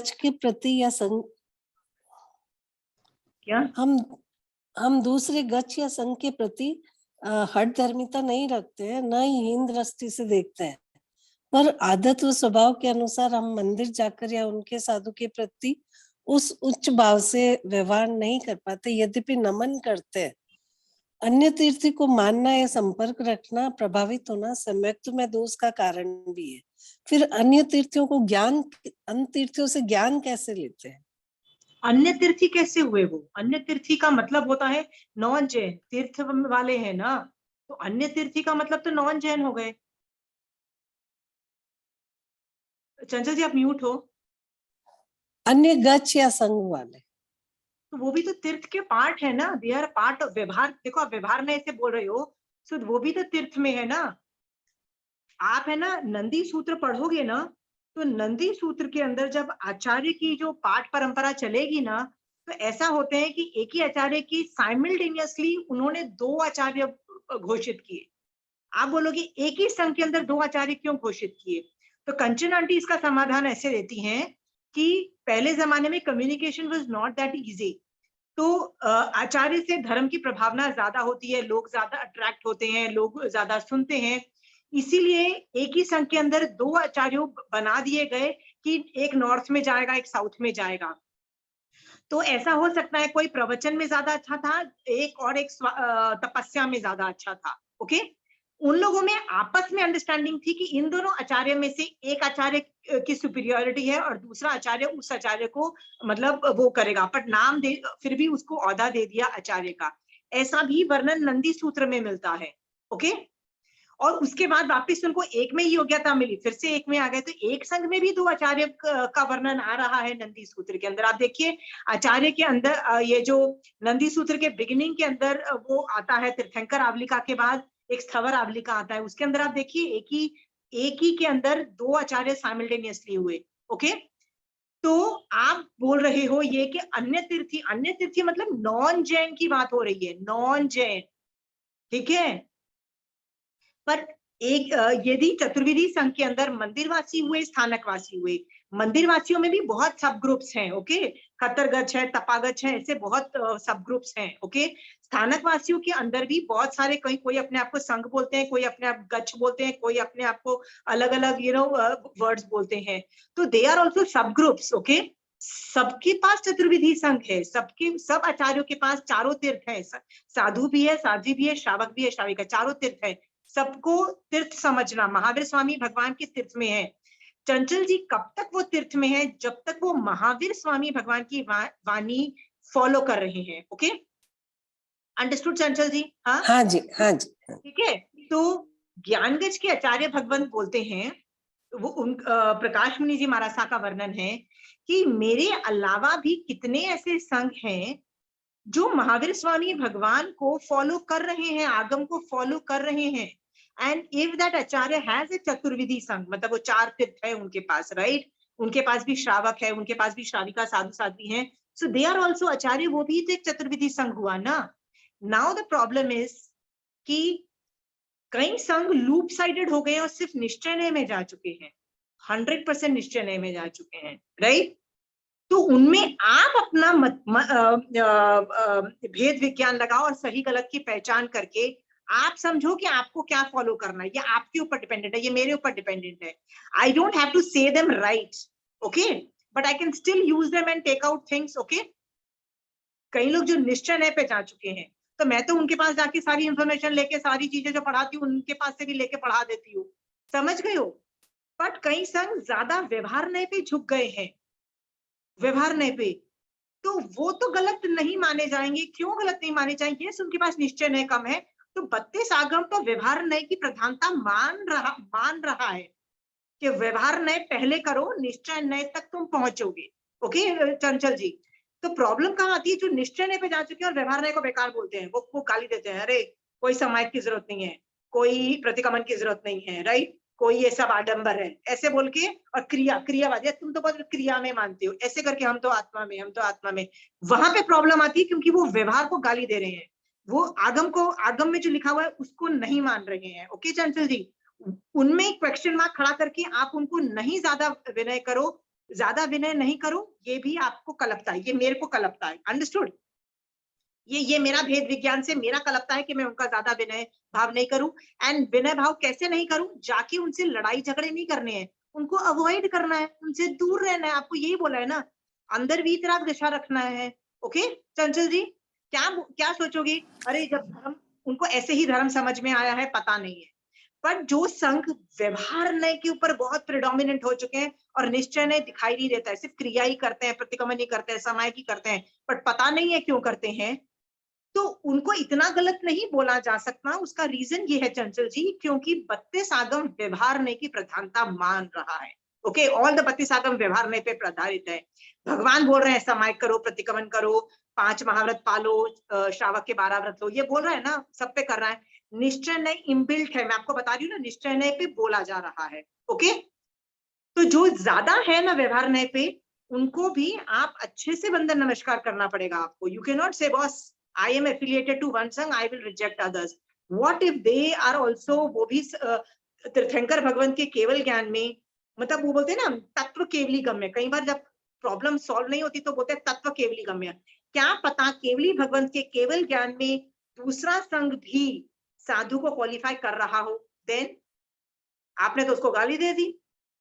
गच्छ के प्रति या संघ, क्या हम दूसरे गच्छ या संघ के प्रति हठधर्मिता नहीं रखते हैं, न ही हीन दृष्टि से देखते हैं, पर आदत व स्वभाव के अनुसार हम मंदिर जाकर या उनके साधु के प्रति उस उच्च भाव से व्यवहार नहीं कर पाते, यद्यपि नमन करते हैं। अन्य तीर्थी को मानना या संपर्क रखना, प्रभावित होना सम्यक्त में दोष का कारण भी है। फिर अन्य तीर्थियों को ज्ञान, अन्य तीर्थियों से ज्ञान कैसे लेते हैं? अन्य तीर्थी कैसे हुए? वो अन्य तीर्थी का मतलब होता है नॉन जैन। तीर्थ वाले हैं ना, तो अन्य तीर्थी का मतलब तो नॉन जैन हो गए। चंचल जी आप म्यूट हो। अन्य गच्छ या संघ वाले, तो वो भी तो तीर्थ के पार्ट है ना, दे आर पार्ट ऑफ व्यवहार। देखो आप व्यवहार में ऐसे बोल रहे हो, तो वो भी तो तीर्थ में है ना। आप है ना नंदी सूत्र पढ़ोगे ना, तो नंदी सूत्र के अंदर जब आचार्य की जो पाठ परंपरा चलेगी ना, तो ऐसा होते हैं कि एक ही आचार्य की साइमल्टेनियसली उन्होंने 2 आचार्य घोषित किए। आप बोलोगे एक ही संघ के अंदर 2 आचार्य क्यों घोषित किए? तो कंचन आंटी इसका समाधान ऐसे देती हैं कि पहले जमाने में communication was not that easy. तो आचार्य से धर्म की प्रभावना ज्यादा होती है, लोग ज्यादा अट्रैक्ट होते हैं, लोग ज्यादा सुनते हैं। इसीलिए एक ही संघ के अंदर 2 आचार्यों बना दिए गए कि एक नॉर्थ में जाएगा, एक साउथ में जाएगा। तो ऐसा हो सकता है कोई प्रवचन में ज्यादा अच्छा था, एक तपस्या में ज्यादा अच्छा था। ओके, उन लोगों में आपस में अंडरस्टैंडिंग थी कि इन दोनों आचार्य में से एक आचार्य की सुपीरियोरिटी है और दूसरा आचार्य उस आचार्य को मतलब वो करेगा, बट नाम दे फिर भी उसको औहदा दे दिया आचार्य का। ऐसा भी वर्णन नंदी सूत्र में मिलता है। ओके, और उसके बाद वापस उनको एक में ही योग्यता मिली, फिर से एक में आ गए। तो एक संघ में भी 2 आचार्य का वर्णन आ रहा है नंदी सूत्र के अंदर। आप देखिए आचार्य के अंदर ये जो नंदी सूत्र के बिगिनिंग के अंदर वो आता है, तीर्थंकर आवलिका के बाद एक स्थवर आवलिका आता है, उसके अंदर आप देखिए एक ही के अंदर 2 आचार्य साइमल्टेनियसली हुए। ओके, तो आप बोल रहे हो ये कि अन्य तीर्थी मतलब नॉन जैन की बात हो रही है, नॉन जैन। ठीक है, पर एक यदि चतुर्विधि संघ के अंदर मंदिरवासी हुए, स्थानकवासी हुए, मंदिरवासियों में भी बहुत सब ग्रुप्स हैं। ओके, खतरगच्छ है, तपागच्छ है, ऐसे बहुत सब ग्रुप्स हैं। ओके, स्थानक वासियों के अंदर भी बहुत सारे, कोई अपने आप को संघ बोलते हैं, कोई अपने आप गच्छ बोलते हैं, कोई अपने आप को अलग अलग वर्ड्स बोलते हैं। तो दे आर ऑल्सो सब ग्रुप्स। ओके, सबके पास चतुर्विधि संघ है, सब आचार्यों के पास चारों तीर्थ है, साधु भी है, साध्वी भी है, श्रावक भी है, श्राविका, चारों तीर्थ है। सबको तीर्थ समझना, महावीर स्वामी भगवान के तीर्थ में है। चंचल जी कब तक वो तीर्थ में है? जब तक वो महावीर स्वामी भगवान की वाणी फॉलो कर रहे हैं। ओके, अंडरस्टूड चंचल जी? हाँ हाँ जी, हाँ जी। ठीक है। तो ज्ञानगज के आचार्य भगवंत बोलते हैं, वो प्रकाश मुनि जी महाराज का वर्णन है कि मेरे अलावा भी कितने ऐसे संघ हैं जो महावीर स्वामी भगवान को फॉलो कर रहे हैं, आगम को फॉलो कर रहे हैं। And if that acharya has a chaturvidhi sangh, मतलब वो 4 तीर्थ है उनके पास, राइट, उनके पास भी श्रावक है, उनके पास भी श्राविका, साधु साध्वी हैं, सो दे आर ऑल्सो आचार्य, वो भी तो एक चतुर्विधि संघ हुआ ना। नाउ द प्रॉब्लम इज कि कई संघ लूप साइडेड हो गए और सिर्फ निश्चय में जा चुके हैं, 100% निश्चय में जा चुके हैं, राइट। तो उनमें आप अपना भेद विज्ञान लगाओ और सही गलत की पहचान करके आप समझो कि आपको क्या फॉलो करना है। ये आपके ऊपर डिपेंडेंट है, ये मेरे ऊपर डिपेंडेंट है। I don't have to say them right, okay, but I can still use them and take out things. Okay, कई लोग जो निश्चय पे जा चुके हैं, तो मैं तो उनके पास जाके सारी इंफॉर्मेशन लेके, सारी चीजें जो पढ़ाती हूँ उनके पास से भी लेके पढ़ा देती हूँ, समझ गए हो। बट कई संघ ज्यादा व्यवहार नए पे झुक गए हैं, व्यवहार नए पे, तो वो तो गलत नहीं माने जाएंगे। क्यों गलत नहीं माने जाएंगे? उनके पास निश्चय नय कम है, तो 32 आगम तो व्यवहार नय की प्रधानता मान रहा है कि व्यवहार नय पहले करो, निश्चय नय तक तुम पहुंचोगे। ओके चंचल जी, तो प्रॉब्लम कहाँ आती है? जो निश्चय नय पे जा चुके हैं और व्यवहार नय को बेकार बोलते हैं, वो गाली देते हैं, अरे कोई समाज की जरूरत नहीं है, कोई प्रतिक्रमण की जरूरत नहीं है, राइट, कोई ये सब आडंबर है, ऐसे बोल के। और क्रियावादी, तुम तो बहुत क्रिया में मानते हो, ऐसे करके हम तो आत्मा में, हम तो आत्मा में। वहां पे प्रॉब्लम आती है क्योंकि वो व्यवहार को गाली दे रहे हैं, वो आगम में जो लिखा हुआ है उसको नहीं मान रहे हैं। ओके चंचल जी, उनमें क्वेश्चन मार्क खड़ा करके आप उनको नहीं ज्यादा विनय करो, ज्यादा विनय नहीं करूं, ये भी आपको कलपता है, ये मेरे को कलपता है, अंडरस्टूड? ये मेरा भेद विज्ञान से मेरा कलपता है कि मैं उनका ज्यादा विनय भाव नहीं करूं। एंड विनय भाव कैसे नहीं करूं? जाके उनसे लड़ाई झगड़े नहीं करने हैं, उनको अवॉइड करना है, उनसे दूर रहना है। आपको यही बोला है ना, अंदर वीतराग दिशा रखना है। ओके चंचल जी, क्या क्या सोचोगे? अरे जब धर्म, उनको ऐसे ही धर्म समझ में आया है, पता नहीं है। पर जो संघ व्यवहार नय के ऊपर बहुत प्रिडोमिनेंट हो चुके हैं और निश्चय नय दिखाई नहीं देता है, सिर्फ क्रिया ही करते हैं, प्रतिगमन ही करते हैं, समाय की करते हैं, बट पता नहीं है क्यों करते हैं, तो उनको इतना गलत नहीं बोला जा सकता। उसका रीजन ये है चंचल जी, क्योंकि 32 आगम व्यवहार नय की प्रधानता मान रहा है। ओके, ऑल द 32 आगम व्यवहार नय पे प्रधारित है। भगवान बोल रहे हैं समाय करो, प्रतिगमन करो, 5 महाव्रत पालो, श्रावक के 12 व्रत लो, ये बोल रहा है ना, सब पे कर रहा है। निश्चय नय इनबिल्ट है, मैं आपको बता रही हूँ ना, निश्चय नय पे बोला जा रहा है। ओके, तो जो ज्यादा है ना व्यवहार नय पे, उनको भी आप अच्छे से वंदन नमस्कार करना पड़ेगा आपको। यू कैन नॉट से boss I am affiliated to one संघ, I will reject others. What if they are also, वो भी तीर्थंकर भगवंत के केवल ज्ञान में, मतलब वो बोलते हैं ना तत्व केवली गम्य, कई बार जब प्रॉब्लम सॉल्व नहीं होती तो बोलते हैं तत्व केवली गम्य। क्या पता केवली भगवंत के केवल ज्ञान में दूसरा संघ भी साधु को क्वालिफाई कर रहा हो, देन आपने तो उसको गाली दे दी,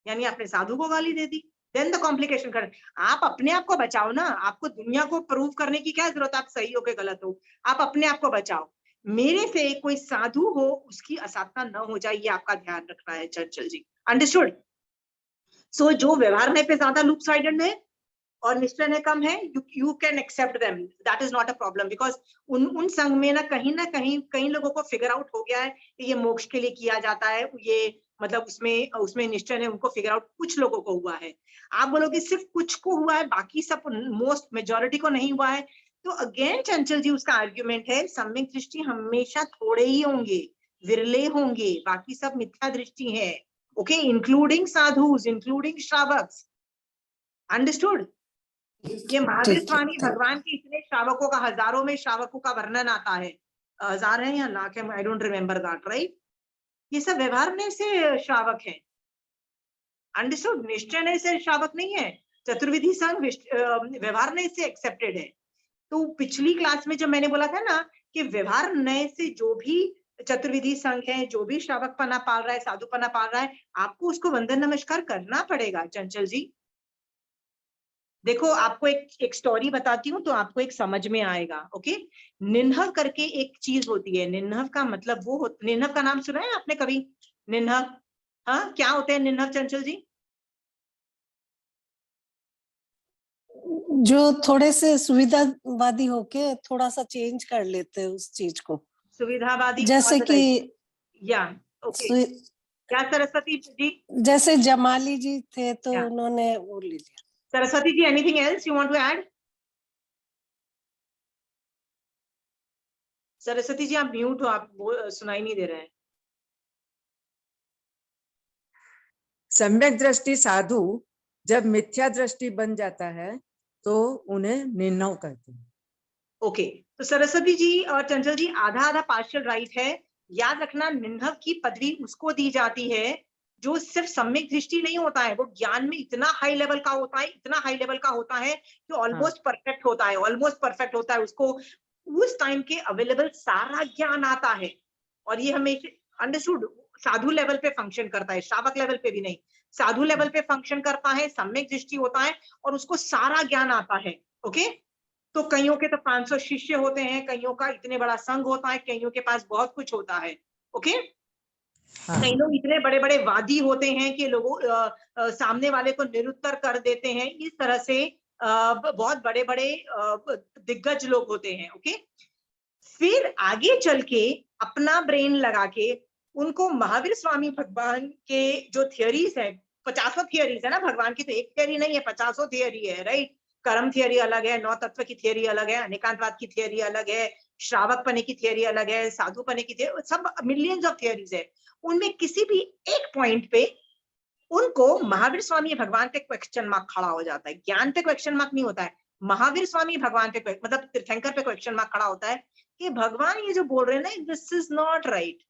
यानी आपने साधु को गाली दे दी, देन द कॉम्प्लिकेशन कर। आप अपने आप को बचाओ ना, आपको दुनिया को प्रूव करने की क्या जरूरत है, आप सही हो के गलत हो, आप अपने आप को बचाओ। मेरे से कोई साधु हो उसकी असाधना न हो जाए, ये आपका ध्यान रखना है चंचल जी, अंडरस्टूड? सो जो व्यवहार में पे ज्यादा लूप साइडेड है और निश्चय कम है, you can accept them, that is not a problem, because उन संघ में ना कहीं कई लोगों को फिगर आउट हो गया है कि ये मोक्ष के लिए किया जाता है, ये मतलब उसमें उसमें निश्चय ने उनको फिगर आउट, कुछ लोगों को हुआ है। आप बोलोगे सिर्फ कुछ को हुआ है, बाकी सब मोस्ट मेजोरिटी को नहीं हुआ है, तो अगेन चंचल जी उसका आर्ग्यूमेंट है सम्यक दृष्टि हमेशा थोड़े ही होंगे, विरले होंगे, बाकी सब मिथ्या दृष्टि है। ओके, इंक्लूडिंग साधुज, इंक्लूडिंग श्रावक, अंडरस्टूड? ये महावीर स्वामी भगवान के इतने श्रावकों का, हजारों में श्रावकों का वर्णन आता है, हजार है या लाख है, I don't remember that, right? ये सब व्यवहार में से श्रावक हैं, अंडरस्टूड? निश्चय से श्रावक नहीं है। चतुर्विधि संघ व्यवहार नय से एक्सेप्टेड है। तो पिछली क्लास में जब मैंने बोला था ना कि व्यवहार नय से जो भी चतुर्विधि संघ है, जो भी श्रावक पना पाल रहा है, साधु पना पाल रहा है, आपको उसको वंदन नमस्कार करना पड़ेगा चंचल जी। देखो आपको एक स्टोरी बताती हूँ तो आपको एक समझ में आएगा। ओके, निन्हव करके एक चीज होती है। निन्हव का मतलब वो निन्हव का नाम सुना है आपने कभी? निन्हव, हाँ, क्या होते हैं निन्हव चंचल जी? जो थोड़े से सुविधावादी होके थोड़ा सा चेंज कर लेते हैं उस चीज को, सुविधावादी जैसे कि या ओके, क्या सरस्वती जी? जैसे जमाली जी थे तो या उन्होंने वो ले लिया। Saraswati ji, anything else you want to add? Saraswati ji आप म्यूट हो, आप सुनाई नहीं दे रहे हैं। सम्यक दृष्टि साधु जब मिथ्या दृष्टि बन जाता है तो उन्हें निन्नव कहते हैं। ओके, तो सरस्वती जी और चंचल जी आधा आधा पार्शियल राइट है। याद रखना, निन्नव की पदवी उसको दी जाती है जो सिर्फ सम्यक दृष्टि नहीं होता है, वो ज्ञान में इतना हाई लेवल का होता है, इतना हाई लेवल का होता है कि ऑलमोस्ट परफेक्ट होता है, ऑलमोस्ट परफेक्ट होता है। उसको उस टाइम के अवेलेबल सारा ज्ञान आता है, और ये हमेशा अंडरस्टूड साधु लेवल पे फंक्शन करता है, श्रावक लेवल पे भी नहीं, साधु लेवल पे फंक्शन करता है, सम्यक दृष्टि होता है और उसको सारा ज्ञान आता है। ओके, तो कईयों के तो 500 शिष्य होते हैं, कईयों का इतने बड़ा संघ होता है, कईयों के पास बहुत कुछ होता है। ओके, कई लोग इतने बड़े बड़े वादी होते हैं कि लोगों सामने वाले को निरुत्तर कर देते हैं, इस तरह से बहुत बड़े बड़े दिग्गज लोग होते हैं। ओके, फिर आगे चल के अपना ब्रेन लगा के उनको महावीर स्वामी भगवान के जो थियरीज है, 50 थियरीज है ना भगवान की, तो एक थियरी नहीं है, 50 थियरी है, राइट? कर्म थियरी अलग है, 9 तत्व की थियरी अलग है, अनेकांतवाद की थियरी अलग है, श्रावक पने की थियरी अलग है, साधु पने की थियरी, सब मिलियंस ऑफ थियरीज है। उनमें किसी भी एक पॉइंट पे उनको महावीर स्वामी भगवान पे क्वेश्चन मार्क खड़ा हो जाता है। ज्ञान पे क्वेश्चन मार्क नहीं होता है, महावीर स्वामी भगवान पे मतलब तीर्थंकर पे क्वेश्चन मार्क खड़ा होता है कि भगवान ये जो बोल रहे हैं ना, दिस इज नॉट राइट।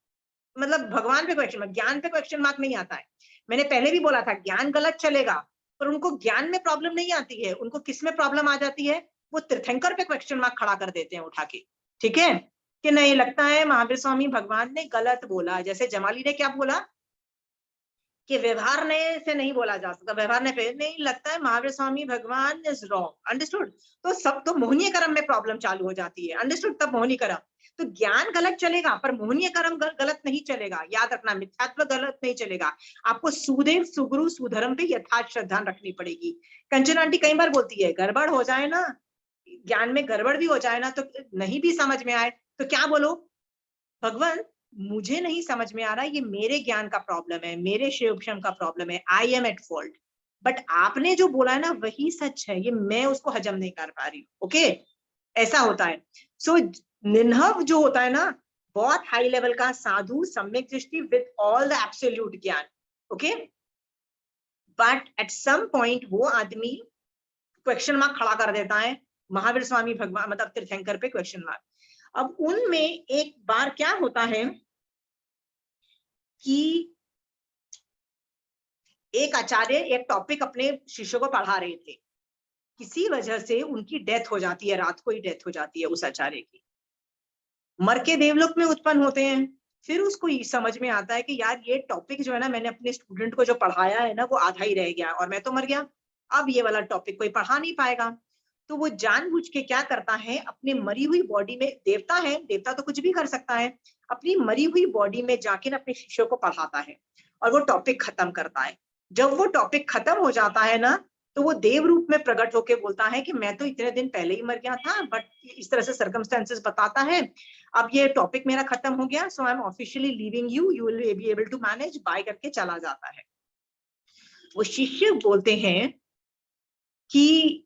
मतलब भगवान पे क्वेश्चन मार्क, ज्ञान पे क्वेश्चन मार्क नहीं आता है। मैंने पहले भी बोला था ज्ञान गलत चलेगा, पर उनको ज्ञान में प्रॉब्लम नहीं आती है, उनको किस में प्रॉब्लम आ जाती है, वो तीर्थंकर पे क्वेश्चन मार्क खड़ा कर देते हैं उठा के, ठीक है, कि नहीं लगता है महावीर स्वामी भगवान ने गलत बोला। जैसे जमाली ने क्या बोला कि व्यवहार नए से नहीं बोला जा सकता, व्यवहार ने पे नहीं लगता है महावीर स्वामी भगवान इज रॉन्ग, अंडरस्टूड। तो सब तो मोहनीय कर्म में प्रॉब्लम चालू हो जाती है, अंडरस्टूड, तब मोहनीय कर्म। तो ज्ञान गलत चलेगा पर मोहनीय कर्म गलत नहीं चलेगा, याद रखना, मिथ्यात्व गलत नहीं चलेगा। आपको सुदेव सुगुरु सुधर्म पे यथार्थ श्रद्धा रखनी पड़ेगी। कंचन आंटी कई बार बोलती है गड़बड़ हो जाए ना, ज्ञान में गड़बड़ भी हो जाए ना, तो नहीं भी समझ में आए तो क्या बोलो, भगवान मुझे नहीं समझ में आ रहा, ये मेरे ज्ञान का प्रॉब्लम है, मेरे शिवक्षम का प्रॉब्लम है, I M at fault, but आपने जो बोला है ना वही सच है, ये मैं उसको हजम नहीं कर पा रही। ओके, ऐसा होता है। सो निन्हव जो होता है ना, बहुत हाई लेवल का साधु, सम्यक दृष्टि विद ऑल द एब्सोल्यूट ज्ञान, okay, but at some point वो आदमी क्वेश्चन मार्क खड़ा कर देता है महावीर स्वामी भगवान मतलब तीर्थंकर पे क्वेश्चन मार्क। अब उनमें एक बार क्या होता है कि एक आचार्य एक टॉपिक अपने शिष्यों को पढ़ा रहे थे, किसी वजह से उनकी डेथ हो जाती है, रात को ही डेथ हो जाती है उस आचार्य की, मर के देवलोक में उत्पन्न होते हैं। फिर उसको ये समझ में आता है कि यार ये टॉपिक जो है ना, मैंने अपने स्टूडेंट को जो पढ़ाया है ना वो आधा ही रह गया और मैं तो मर गया, अब ये वाला टॉपिक कोई पढ़ा नहीं पाएगा। तो वो जानबूझ के क्या करता है, अपने मरी हुई बॉडी में, देवता है, देवता तो कुछ भी कर सकता है, अपनी मरी हुई बॉडी में जाके अपने शिष्यों को पढ़ाता है और वो टॉपिक खत्म करता है। जब वो टॉपिक खत्म हो जाता है ना, तो वो देव रूप में प्रकट होके बोलता है कि मैं तो इतने दिन पहले ही मर गया था, बट इस तरह से सर्कमस्टेंसेस बताता है, अब ये टॉपिक मेरा खत्म हो गया, so I am officially leaving you, you will be able to manage, bye करके चला जाता है। वो शिष्य बोलते हैं कि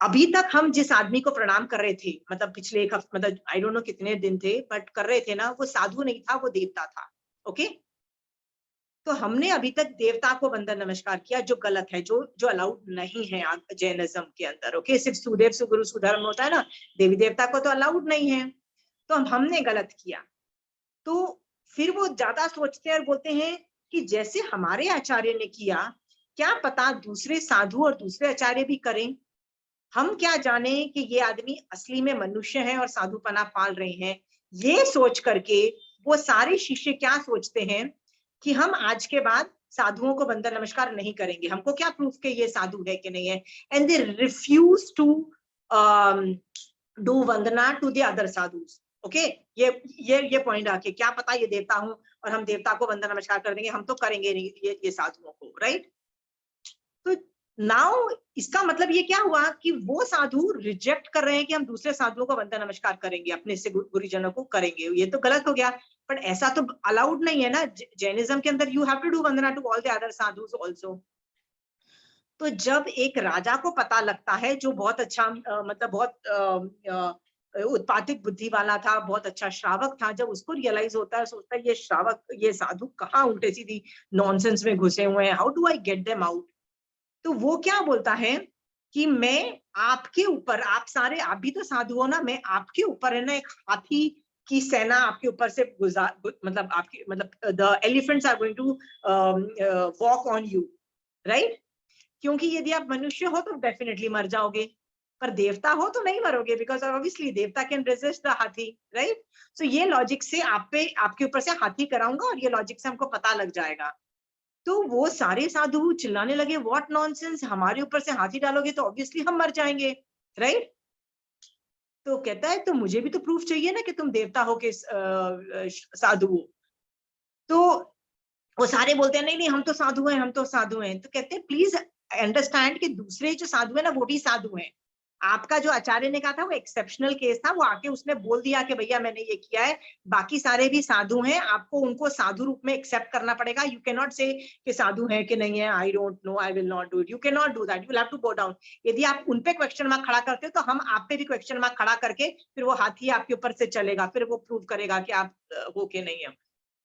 अभी तक हम जिस आदमी को प्रणाम कर रहे थे, मतलब पिछले एक हफ्ते, मतलब आई डोंट नो कितने दिन थे, बट कर रहे थे ना, वो साधु नहीं था, वो देवता था। ओके, तो हमने अभी तक देवता को वंदन नमस्कार किया, जो गलत है, जो जो अलाउड नहीं है जैनिज्म के अंदर। ओके, सिर्फ सुदेव सुगुरु सुधर्म होता है ना, देवी देवता को तो अलाउड नहीं है, तो हमने गलत किया। तो फिर वो ज्यादा सोचते हैं और बोलते हैं कि जैसे हमारे आचार्य ने किया, क्या पता दूसरे साधु और दूसरे आचार्य भी करें, हम क्या जाने कि ये आदमी असली में मनुष्य है और साधुपना पाल रहे हैं। ये सोच करके वो सारे शिष्य क्या सोचते हैं कि हम आज के बाद साधुओं को वंदन नमस्कार नहीं करेंगे, हमको क्या प्रूफ के ये साधु है कि नहीं है, and they refuse to do वंदना to the other sadhus. Okay, ये पॉइंट आके क्या पता ये देवता हूं और हम देवता को वंदन नमस्कार कर देंगे, हम तो करेंगे नहीं ये साधुओं को, राइट। तो नाउ इसका मतलब ये क्या हुआ कि वो साधु रिजेक्ट कर रहे हैं कि हम दूसरे साधुओं को वंदन नमस्कार करेंगे, अपने से गुरुजनों को करेंगे, ये तो गलत हो गया। पर ऐसा तो अलाउड नहीं है ना, जैनिज्म के अंदर यू हैव टू डू वंदना to all the other sadhus also. तो जब एक राजा को पता लगता है, जो बहुत अच्छा मतलब बहुत उत्पातिक बुद्धि वाला था, बहुत अच्छा श्रावक था, जब उसको रियलाइज होता है, सोचता है ये श्रावक, ये साधु कहाँ उल्टे सीधी नॉनसेंस में घुसे हुए हैं, how do I get them out. तो वो क्या बोलता है कि मैं आपके ऊपर, आप सारे, आप भी तो साधु हो ना, मैं आपके ऊपर है ना एक हाथी की सेना आपके ऊपर से गुजार, मतलब आपके, मतलब the elephants are going to walk on you, right. क्योंकि यदि आप मनुष्य हो तो डेफिनेटली मर जाओगे, पर देवता हो तो नहीं मरोगे, बिकॉज ऑब्वियसली देवता कैन रेजिस्ट द हाथी, राइट। सो ये लॉजिक से आप पे, आपके ऊपर से हाथी कराऊंगा और ये लॉजिक से हमको पता लग जाएगा। तो वो सारे साधु चिल्लाने लगे, व्हाट नॉनसेंस, हमारे ऊपर से हाथी डालोगे तो ऑब्वियसली हम मर जाएंगे, राइट। तो कहता है तो मुझे भी तो प्रूफ चाहिए ना कि तुम देवता हो के साधु हो। तो वो सारे बोलते हैं नहीं नहीं हम तो साधु हैं, हम तो साधु हैं। तो कहते हैं प्लीज अंडरस्टैंड कि दूसरे जो साधु है ना वो भी साधु हैं, आपका जो आचार्य ने कहा था वो एक्सेप्शनल केस था, वो आके उसने बोल दिया कि भैया मैंने ये किया है, बाकी सारे भी साधु हैं, आपको उनको साधु रूप में एक्सेप्ट करना पड़ेगा। यू कैन नॉट से कि साधु है कि नहीं है, I don't know, I will not do it, you can not do that, you will have to go down. यदि आप उन पे क्वेश्चन मार्क खड़ा करते हो तो हम आप पे भी क्वेश्चन मार्क खड़ा करके फिर वो हाथी आपके ऊपर से चलेगा, फिर वो प्रूव करेगा कि आप हो के नहीं है।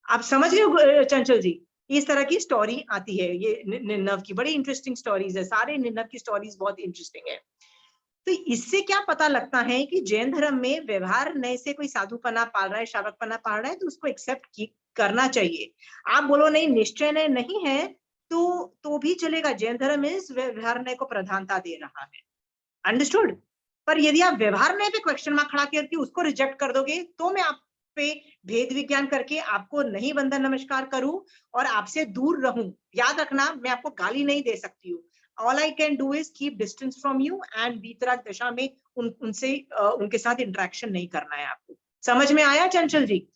आप समझ रहे हो चंचल जी, इस तरह की स्टोरी आती है, ये निन्नव की बड़ी इंटरेस्टिंग स्टोरीज है, सारे निन्नव की स्टोरीज बहुत इंटरेस्टिंग है। तो इससे क्या पता लगता है कि जैन धर्म में व्यवहार नए से कोई साधुपना पाल रहा है, श्रावकपना पाल रहा है, तो उसको एक्सेप्ट करना चाहिए। आप बोलो नहीं निश्चय नहीं है, तो भी चलेगा। जैन धर्म इस व्यवहार न्याय को प्रधानता दे रहा है, अंडरस्टूड। पर यदि आप व्यवहार न्याय पे क्वेश्चन मार्क खड़ा करके उसको रिजेक्ट कर दोगे तो मैं आप पे भेद विज्ञान करके आपको नहीं वंदन नमस्कार करूं और आपसे दूर रहूं। याद रखना, मैं आपको गाली नहीं दे सकती हूँ। All I can do is keep distance from you and वीतराग दशा में उनसे उनके साथ इंटरेक्शन नहीं करना है आपको। समझ में आया चंचल जी?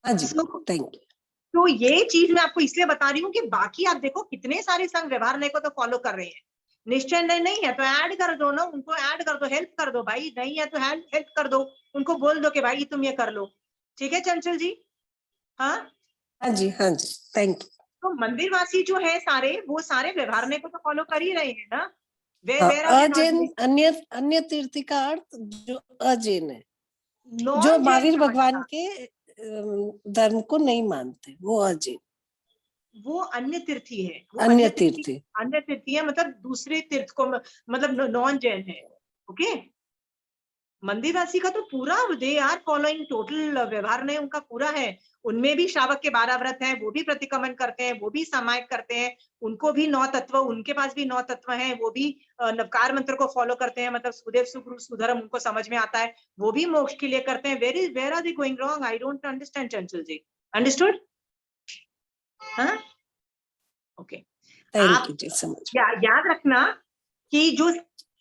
हाँ जी, So, थैंक यू। तो ये चीज मैं आपको इसलिए बता रही हूँ कि बाकी आप देखो कितने सारे संघ व्यवहार न्याय को तो फॉलो कर रहे हैं। निश्चय न्याय नहीं है तो ऐड कर दो ना, उनको ऐड कर दो, हेल्प कर दो भाई। नहीं है तो हेल्प कर दो, उनको बोल दो कि भाई तुम ये कर लो। ठीक है चंचल जी? हाँ हाँ जी, हाँ जी, थैंक यू। तो मंदिरवासी जो है सारे, वो सारे व्यवहार न्याय को तो फॉलो कर ही रहे हैं ना। हाँ, वेर आर अजैन अन्य अन्य तीर्थी का अर्थ जो अजैन है, जो नॉन महावीर जैन भगवान के धर्म को नहीं मानते, वो अजैन, वो अन्य तीर्थी है। वो अन्य तीर्थी। अन्य तीर्थी है, मतलब दूसरे तीर्थ को, मतलब नॉन जैन है। ओके, मंदिरवासी का तो पूरा दे आर फॉलोइंग टोटल व्यवहार न्याय उनका पूरा है। उनमें भी श्रावक के 12 व्रत हैं, वो भी प्रतिक्रमण करते हैं, वो भी सामायिक करते हैं, उनको भी 9 तत्व, उनके पास भी 9 तत्व हैं, वो भी नवकार मंत्र को फॉलो करते हैं, मतलब सुदेव सुगुरु सुधर्म उनको समझ में आता है, वो भी मोक्ष के लिए करते हैं। Where are they going wrong? I don't understand Chanchal ji. Understood? हाँ, ओके। थैंक आप यू जी, समझ। याद रखना कि जो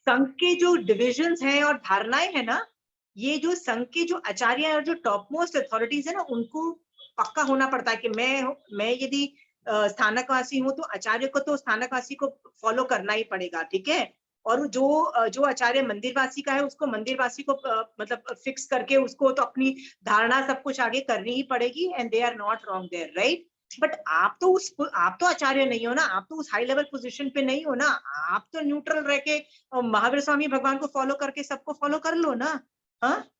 संघ के जो डिविजन्स हैं और धारणाएं हैं ना, ये जो संघ के जो आचार्य और जो टॉप मोस्ट अथॉरिटीज है ना, उनको पक्का होना पड़ता है कि मैं यदि स्थानकवासी हूँ तो आचार्य को तो स्थानकवासी को फॉलो करना ही पड़ेगा। ठीक है? और जो आचार्य मंदिरवासी का है उसको मंदिरवासी को मतलब फिक्स करके उसको तो अपनी धारणा सब कुछ आगे करनी ही पड़ेगी। And they are not wrong there, right? But आप तो आचार्य नहीं हो ना, आप तो उस हाई लेवल पोजीशन पे नहीं हो ना। आप तो न्यूट्रल रह के महावीर स्वामी भगवान को फॉलो करके सबको फॉलो कर लो ना। हाँ,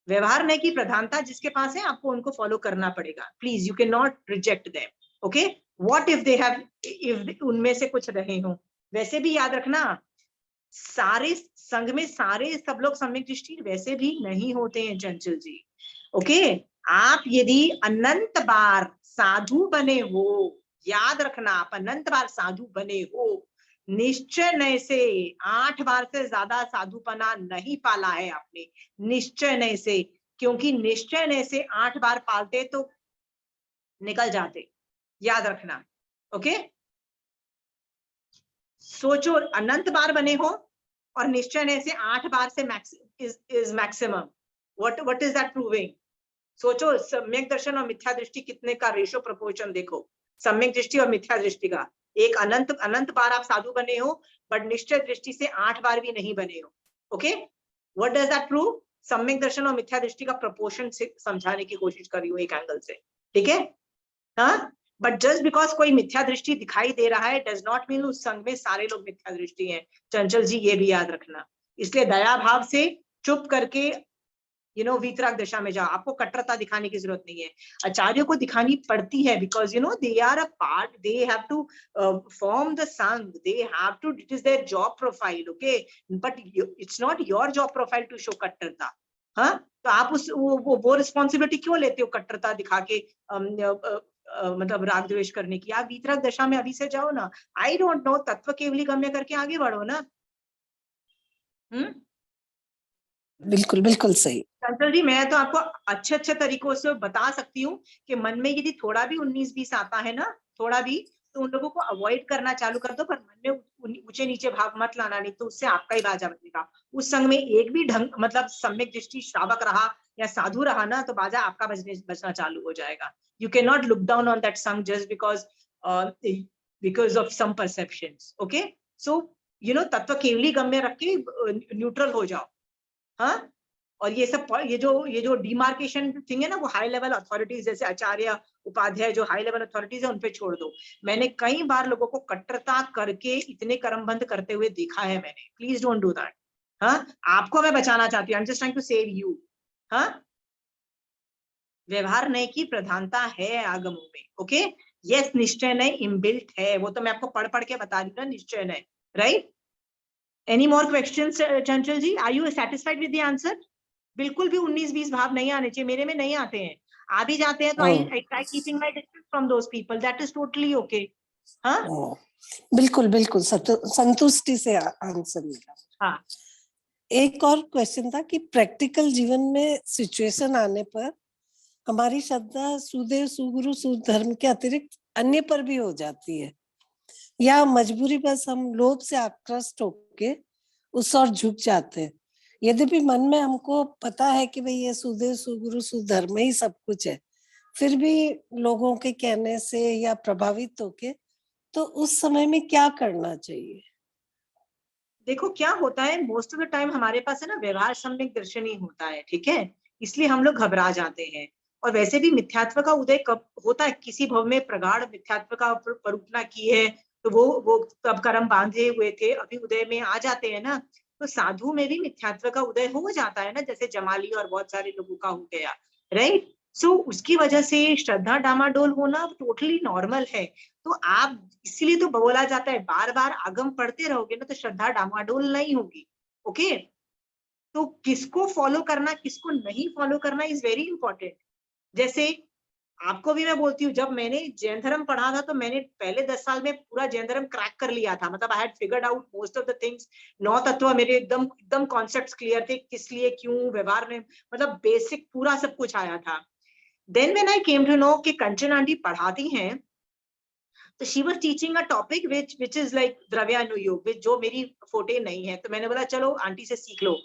व्यवहार न्याय की प्रधानता जिसके पास है आपको उनको फॉलो करना पड़ेगा। Please, you can not reject them. Okay, what if they have, if उनमें से कुछ रहे हो। वैसे भी याद रखना, सारे संघ में सारे सब लोग सम्यक दृष्टि वैसे भी नहीं होते हैं चंचल जी। ओके, आप यदि अनंत बार साधु बने हो, याद रखना, आप अनंत बार साधु बने हो, निश्चय नय से 8 बार से ज्यादा साधुपना नहीं पाला है आपने, निश्चय नय से। क्योंकि निश्चय नय से 8 बार पालते तो निकल जाते, याद रखना। ओके, सोचो, अनंत बार बने हो और निश्चय नय से 8 बार से is maximum. What is that proving? सोचो, सम्यक दर्शन और मिथ्या दृष्टि कितने का रेशो प्रपोर्शन देखो, सम्यक दृष्टि और मिथ्या दृष्टि का। एक अनंत बार आप साधु बने हो, बट निश्चय दृष्टि से 8 बार भी नहीं बने हो। Okay, what does that prove? सम्यक दर्शन और मिथ्या दृष्टि का प्रपोर्शन से समझाने की कोशिश कर रही हूँ एक एंगल से। ठीक है? हाँ, बट जस्ट बिकॉज कोई मिथ्या दृष्टि दिखाई दे रहा है डज नॉट मीन उस संघ में सारे लोग मिथ्या दृष्टि हैं। चंचल जी, ये भी याद रखना। इसलिए दया भाव से चुप करके वीतराग दशा में जाओ। आपको कट्टरता दिखाने की जरूरत नहीं है, आचार्यों को दिखानी पड़ती है, because they are a part, they have to form the sangh, they have to, it is their job profile. Okay, but it's not your job profile to show kattarta. हाँ, तो आप उस वो रिस्पॉन्सिबिलिटी क्यों लेते हो कट्टरता दिखा के मतलब राग द्वेष करने की? आप वीतराग दशा में अभी से जाओ ना। आई डोंट नो, तत्व केवली गम्य करके आगे बढ़ो ना। बिल्कुल बिल्कुल सही। चंचल जी, मैं तो आपको अच्छे तरीकों से बता सकती हूँ कि मन में यदि थोड़ा भी 19-20 आता है ना, थोड़ा भी, तो उन लोगों को अवॉइड करना चालू कर दो, पर मन में ऊंचे नीचे भाव मत लाना, नहीं तो उससे आपका ही बाजा बजेगा। उस संघ में एक भी ढंग, मतलब सम्यक दृष्टि श्रावक रहा या साधु रहा ना, तो बाजा आपका बजना चालू हो जाएगा। You can not look down on that sangh just because of some perceptions. Okay, so तत्व केवली गम्य रख के न्यूट्रल हो जाओ। हाँ, और ये सब, ये जो डिमार्केशन थिंग है ना, वो हाई लेवल अथॉरिटीज जैसे आचार्य उपाध्याय जो हाई लेवल अथॉरिटीज है उन पे छोड़ दो। मैंने कई बार लोगों को कट्टरता करके इतने कर्मबंध करते हुए देखा है मैंने। Please don't do that. हाँ, आपको मैं बचाना चाहती हूँ, I am just trying to save you. हाँ, व्यवहार न्याय की प्रधानता है आगमों में। ओके, यस, निश्चय न्याय इनबिल्ट है, वो तो मैं आपको पढ़ के बता रही हूँ ना, निश्चय न्याय, right? Any more questions Chanchal ji? Are you satisfied with the answer? बिल्कुल भी 19-20 भाव नहीं आने चाहिए, मेरे में नहीं आते हैं। आ भी जाते हैं तो I try keeping my distance from those people, that is totally okay. हाँ बिल्कुल बिल्कुल संतुष्टि से आंसर मिला। हाँ एक और क्वेश्चन था कि प्रैक्टिकल जीवन में सिचुएशन आने पर हमारी श्रद्धा सुदेव सुगुरु सुधर्म के अतिरिक्त अन्य पर भी हो जाती है, या मजबूरी बस हम लोभ से आकृष्ट होके उस ओर झुक जाते हैं। यद्यपि मन में हमको पता है कि भाई ये सुदेव सुगुरु सुधर्म ही सब कुछ है, फिर भी लोगों के कहने से या प्रभावित होके, तो उस समय में क्या करना चाहिए? देखो क्या होता है, मोस्ट ऑफ द टाइम हमारे पास है ना व्यवहार सम्यक दर्शन ही होता है, ठीक है, इसलिए हम लोग घबरा जाते हैं। और वैसे भी मिथ्यात्व का उदय कब होता है, किसी भव में प्रगाढ़ मिथ्यात्व का परूपना की है तो वो तब कर्म बांधे हुए थे, अभी उदय में आ जाते हैं ना। तो साधु में भी मिथ्यात्व का उदय हो जाता है ना, जैसे जमाली और बहुत सारे लोगों का हो गया, राइट। सो उसकी वजह से श्रद्धा डामाडोल होना टोटली नॉर्मल है। तो आप, इसीलिए तो बोला जाता है बार बार आगम पढ़ते रहोगे ना तो श्रद्धा डामाडोल नहीं होगी। ओके, तो किसको फॉलो करना किसको नहीं फॉलो करना इज वेरी इंपॉर्टेंट। जैसे आपको भी मैं बोलती हूँ, जब मैंने जैन धर्म पढ़ा था तो मैंने पहले 10 साल में पूरा जैन धर्म क्रैक कर लिया था, मतलब I had figured out most of the things. 9 तत्व मेरे एकदम एकदम कॉन्सेप्ट्स क्लियर थे, किस लिए क्यों व्यवहार में, मतलब बेसिक पूरा सब कुछ आया था। Then when I came to know कि कंचन आंटी पढ़ाती हैं, तो she was teaching a topic which is like द्रव्यानुयोग, जो मेरी फोटे नहीं है। तो मैंने बोला चलो आंटी से सीख लो।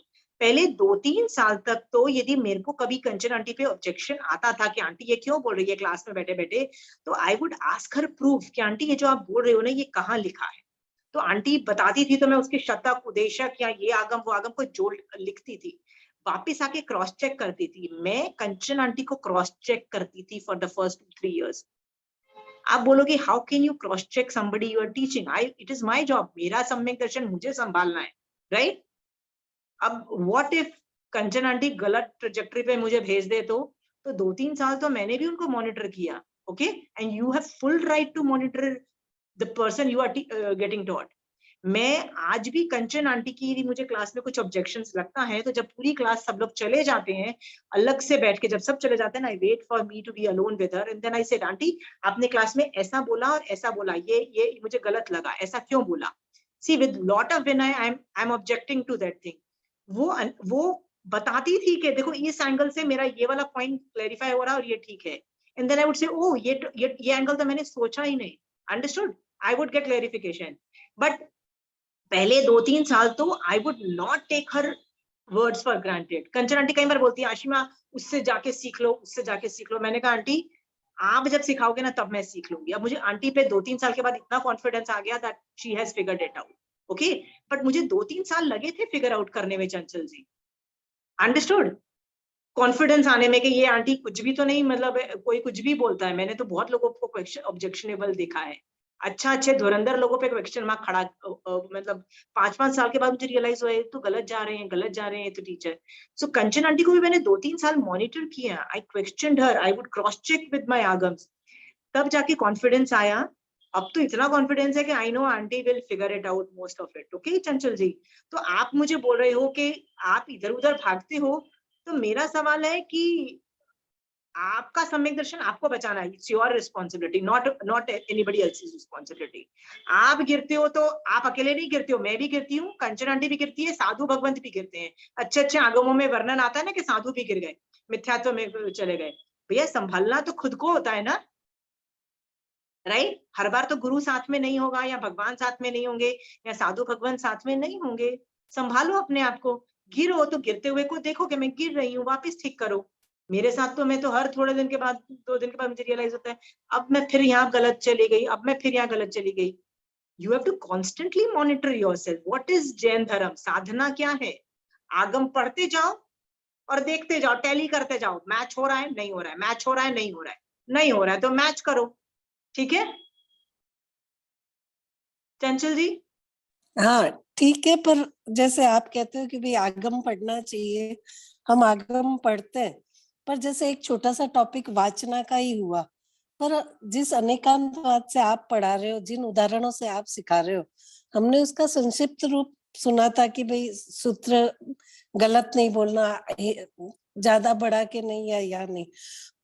पहले 2-3 साल तक तो यदि मेरे को कभी कंचन आंटी पे ऑब्जेक्शन आता था कि आंटी ये क्यों बोल रही है क्लास में बैठे बैठे, तो I would ask her proof कि आंटी ये जो आप बोल रहे हो ना ये कहाँ लिखा है। तो आंटी बताती थी तो मैं उसके शतक उदेशक या ये आगम वो आगम को जोड़ लिखती थी, वापिस आके क्रॉस चेक करती थी। मैं कंचन आंटी को क्रॉस चेक करती थी फॉर द फर्स्ट 2-3 years। आप बोलोगे how can you cross check somebody you are teaching, it is my job, मेरा सम्यक दर्शन मुझे संभालना है, राइट। अब व्हाट इफ कंचन आंटी गलत ट्रेजेक्टरी पे मुझे भेज दे तो 2-3 साल तो मैंने भी उनको मॉनिटर किया। Okay, and you have full right to monitor the person you are getting taught. मैं आज भी कंचन आंटी की यदि मुझे क्लास में कुछ ऑब्जेक्शंस लगता है तो जब पूरी क्लास सब लोग चले जाते हैं, अलग से बैठ के जब सब चले जाते हैं ना, I wait for me to be alone with her and then I said aunty आपने क्लास में ऐसा बोला और ऐसा बोला, ये मुझे गलत लगा, ऐसा क्यों बोला। See with lot of vinay I am objecting to that thing. वो बताती थी कि देखो इस एंगल से मेरा ये वाला पॉइंट क्लैरिफाई हो रहा है और ये ठीक है। And then I would say ओ ये एंगल तो मैंने सोचा ही नहीं, understood, I would get clarification. But पहले 2-3 साल तो I would not take her words for granted. Kanchan aunty कई बार बोलती है आशिमा उससे जाके सीख लो, उससे जाके सीख लो। मैंने कहा आंटी आप जब सिखाओगे ना तब मैं सीख लूंगी। अब मुझे आंटी पे 2-3 साल के बाद इतना कॉन्फिडेंस आ गया that she has figured it out. Okay, but मुझे 2-3 साल लगे थे फिगर आउट करने में चंचल जी, अंडरस्टूड। कॉन्फिडेंस आने में कि ये आंटी कुछ भी तो नहीं, मतलब कोई कुछ भी बोलता है। मैंने तो बहुत लोगों को ऑब्जेक्शनेबल देखा है, अच्छा अच्छे धुरंधर लोगों पे क्वेश्चन मार्क खड़ा, मतलब 5-5 साल के बाद मुझे रियलाइज हुआ तो गलत जा रहे हैं, गलत जा रहे हैं तो टीचर। सो कंचन आंटी को भी मैंने 2-3 साल मॉनिटर किया, I questioned her, I would cross check with my Agams, तब जाके कॉन्फिडेंस आया। अब तो इतना कॉन्फिडेंस है कि I know aunty will figure it out most of it. Okay चंचल जी, तो आप मुझे बोल रहे हो कि आप इधर उधर भागते हो, तो मेरा सवाल है कि आपका सम्यक दर्शन आपको बचाना है, it's your responsibility, not anybody else's responsibility. आप गिरते हो तो आप अकेले नहीं गिरते हो, मैं भी गिरती हूँ, कंचन आंटी भी गिरती है, साधु भगवंत भी गिरते हैं। अच्छे अच्छे आगमों में वर्णन आता है ना कि साधु भी गिर गए, मिथ्यात्व में चले गए। भैया संभालना तो खुद को होता है ना, राइट। हर बार तो गुरु साथ में नहीं होगा या भगवान साथ में नहीं होंगे या साधु भगवान साथ में नहीं होंगे। संभालो अपने आप को, गिरो तो गिरते हुए को देखो कि मैं गिर रही हूँ, वापस ठीक करो। मेरे साथ तो मैं तो हर थोड़े दिन के बाद, 2 दिन के बाद मुझे रियलाइज होता है अब मैं फिर यहाँ गलत चली गई, अब मैं फिर यहाँ गलत चली गई। You have to constantly monitor yourself. What is Jain धर्म, साधना क्या है, आगम पढ़ते जाओ और देखते जाओ, टैली करते जाओ, मैच हो रहा है नहीं हो रहा है, मैच हो रहा है नहीं हो रहा है, नहीं हो रहा है तो मैच करो, ठीक है चंचल जी। हाँ ठीक है, पर जैसे आप कहते हो कि भाई आगम पढ़ना चाहिए, हम आगम पढ़ते हैं, पर जैसे एक छोटा सा टॉपिक वाचना का ही हुआ, पर जिस अनेकांतवाद से आप पढ़ा रहे हो, जिन उदाहरणों से आप सिखा रहे हो, हमने उसका संक्षिप्त रूप सुना था कि भाई सूत्र गलत नहीं बोलना, ज्यादा बढ़ा के नहीं या नहीं,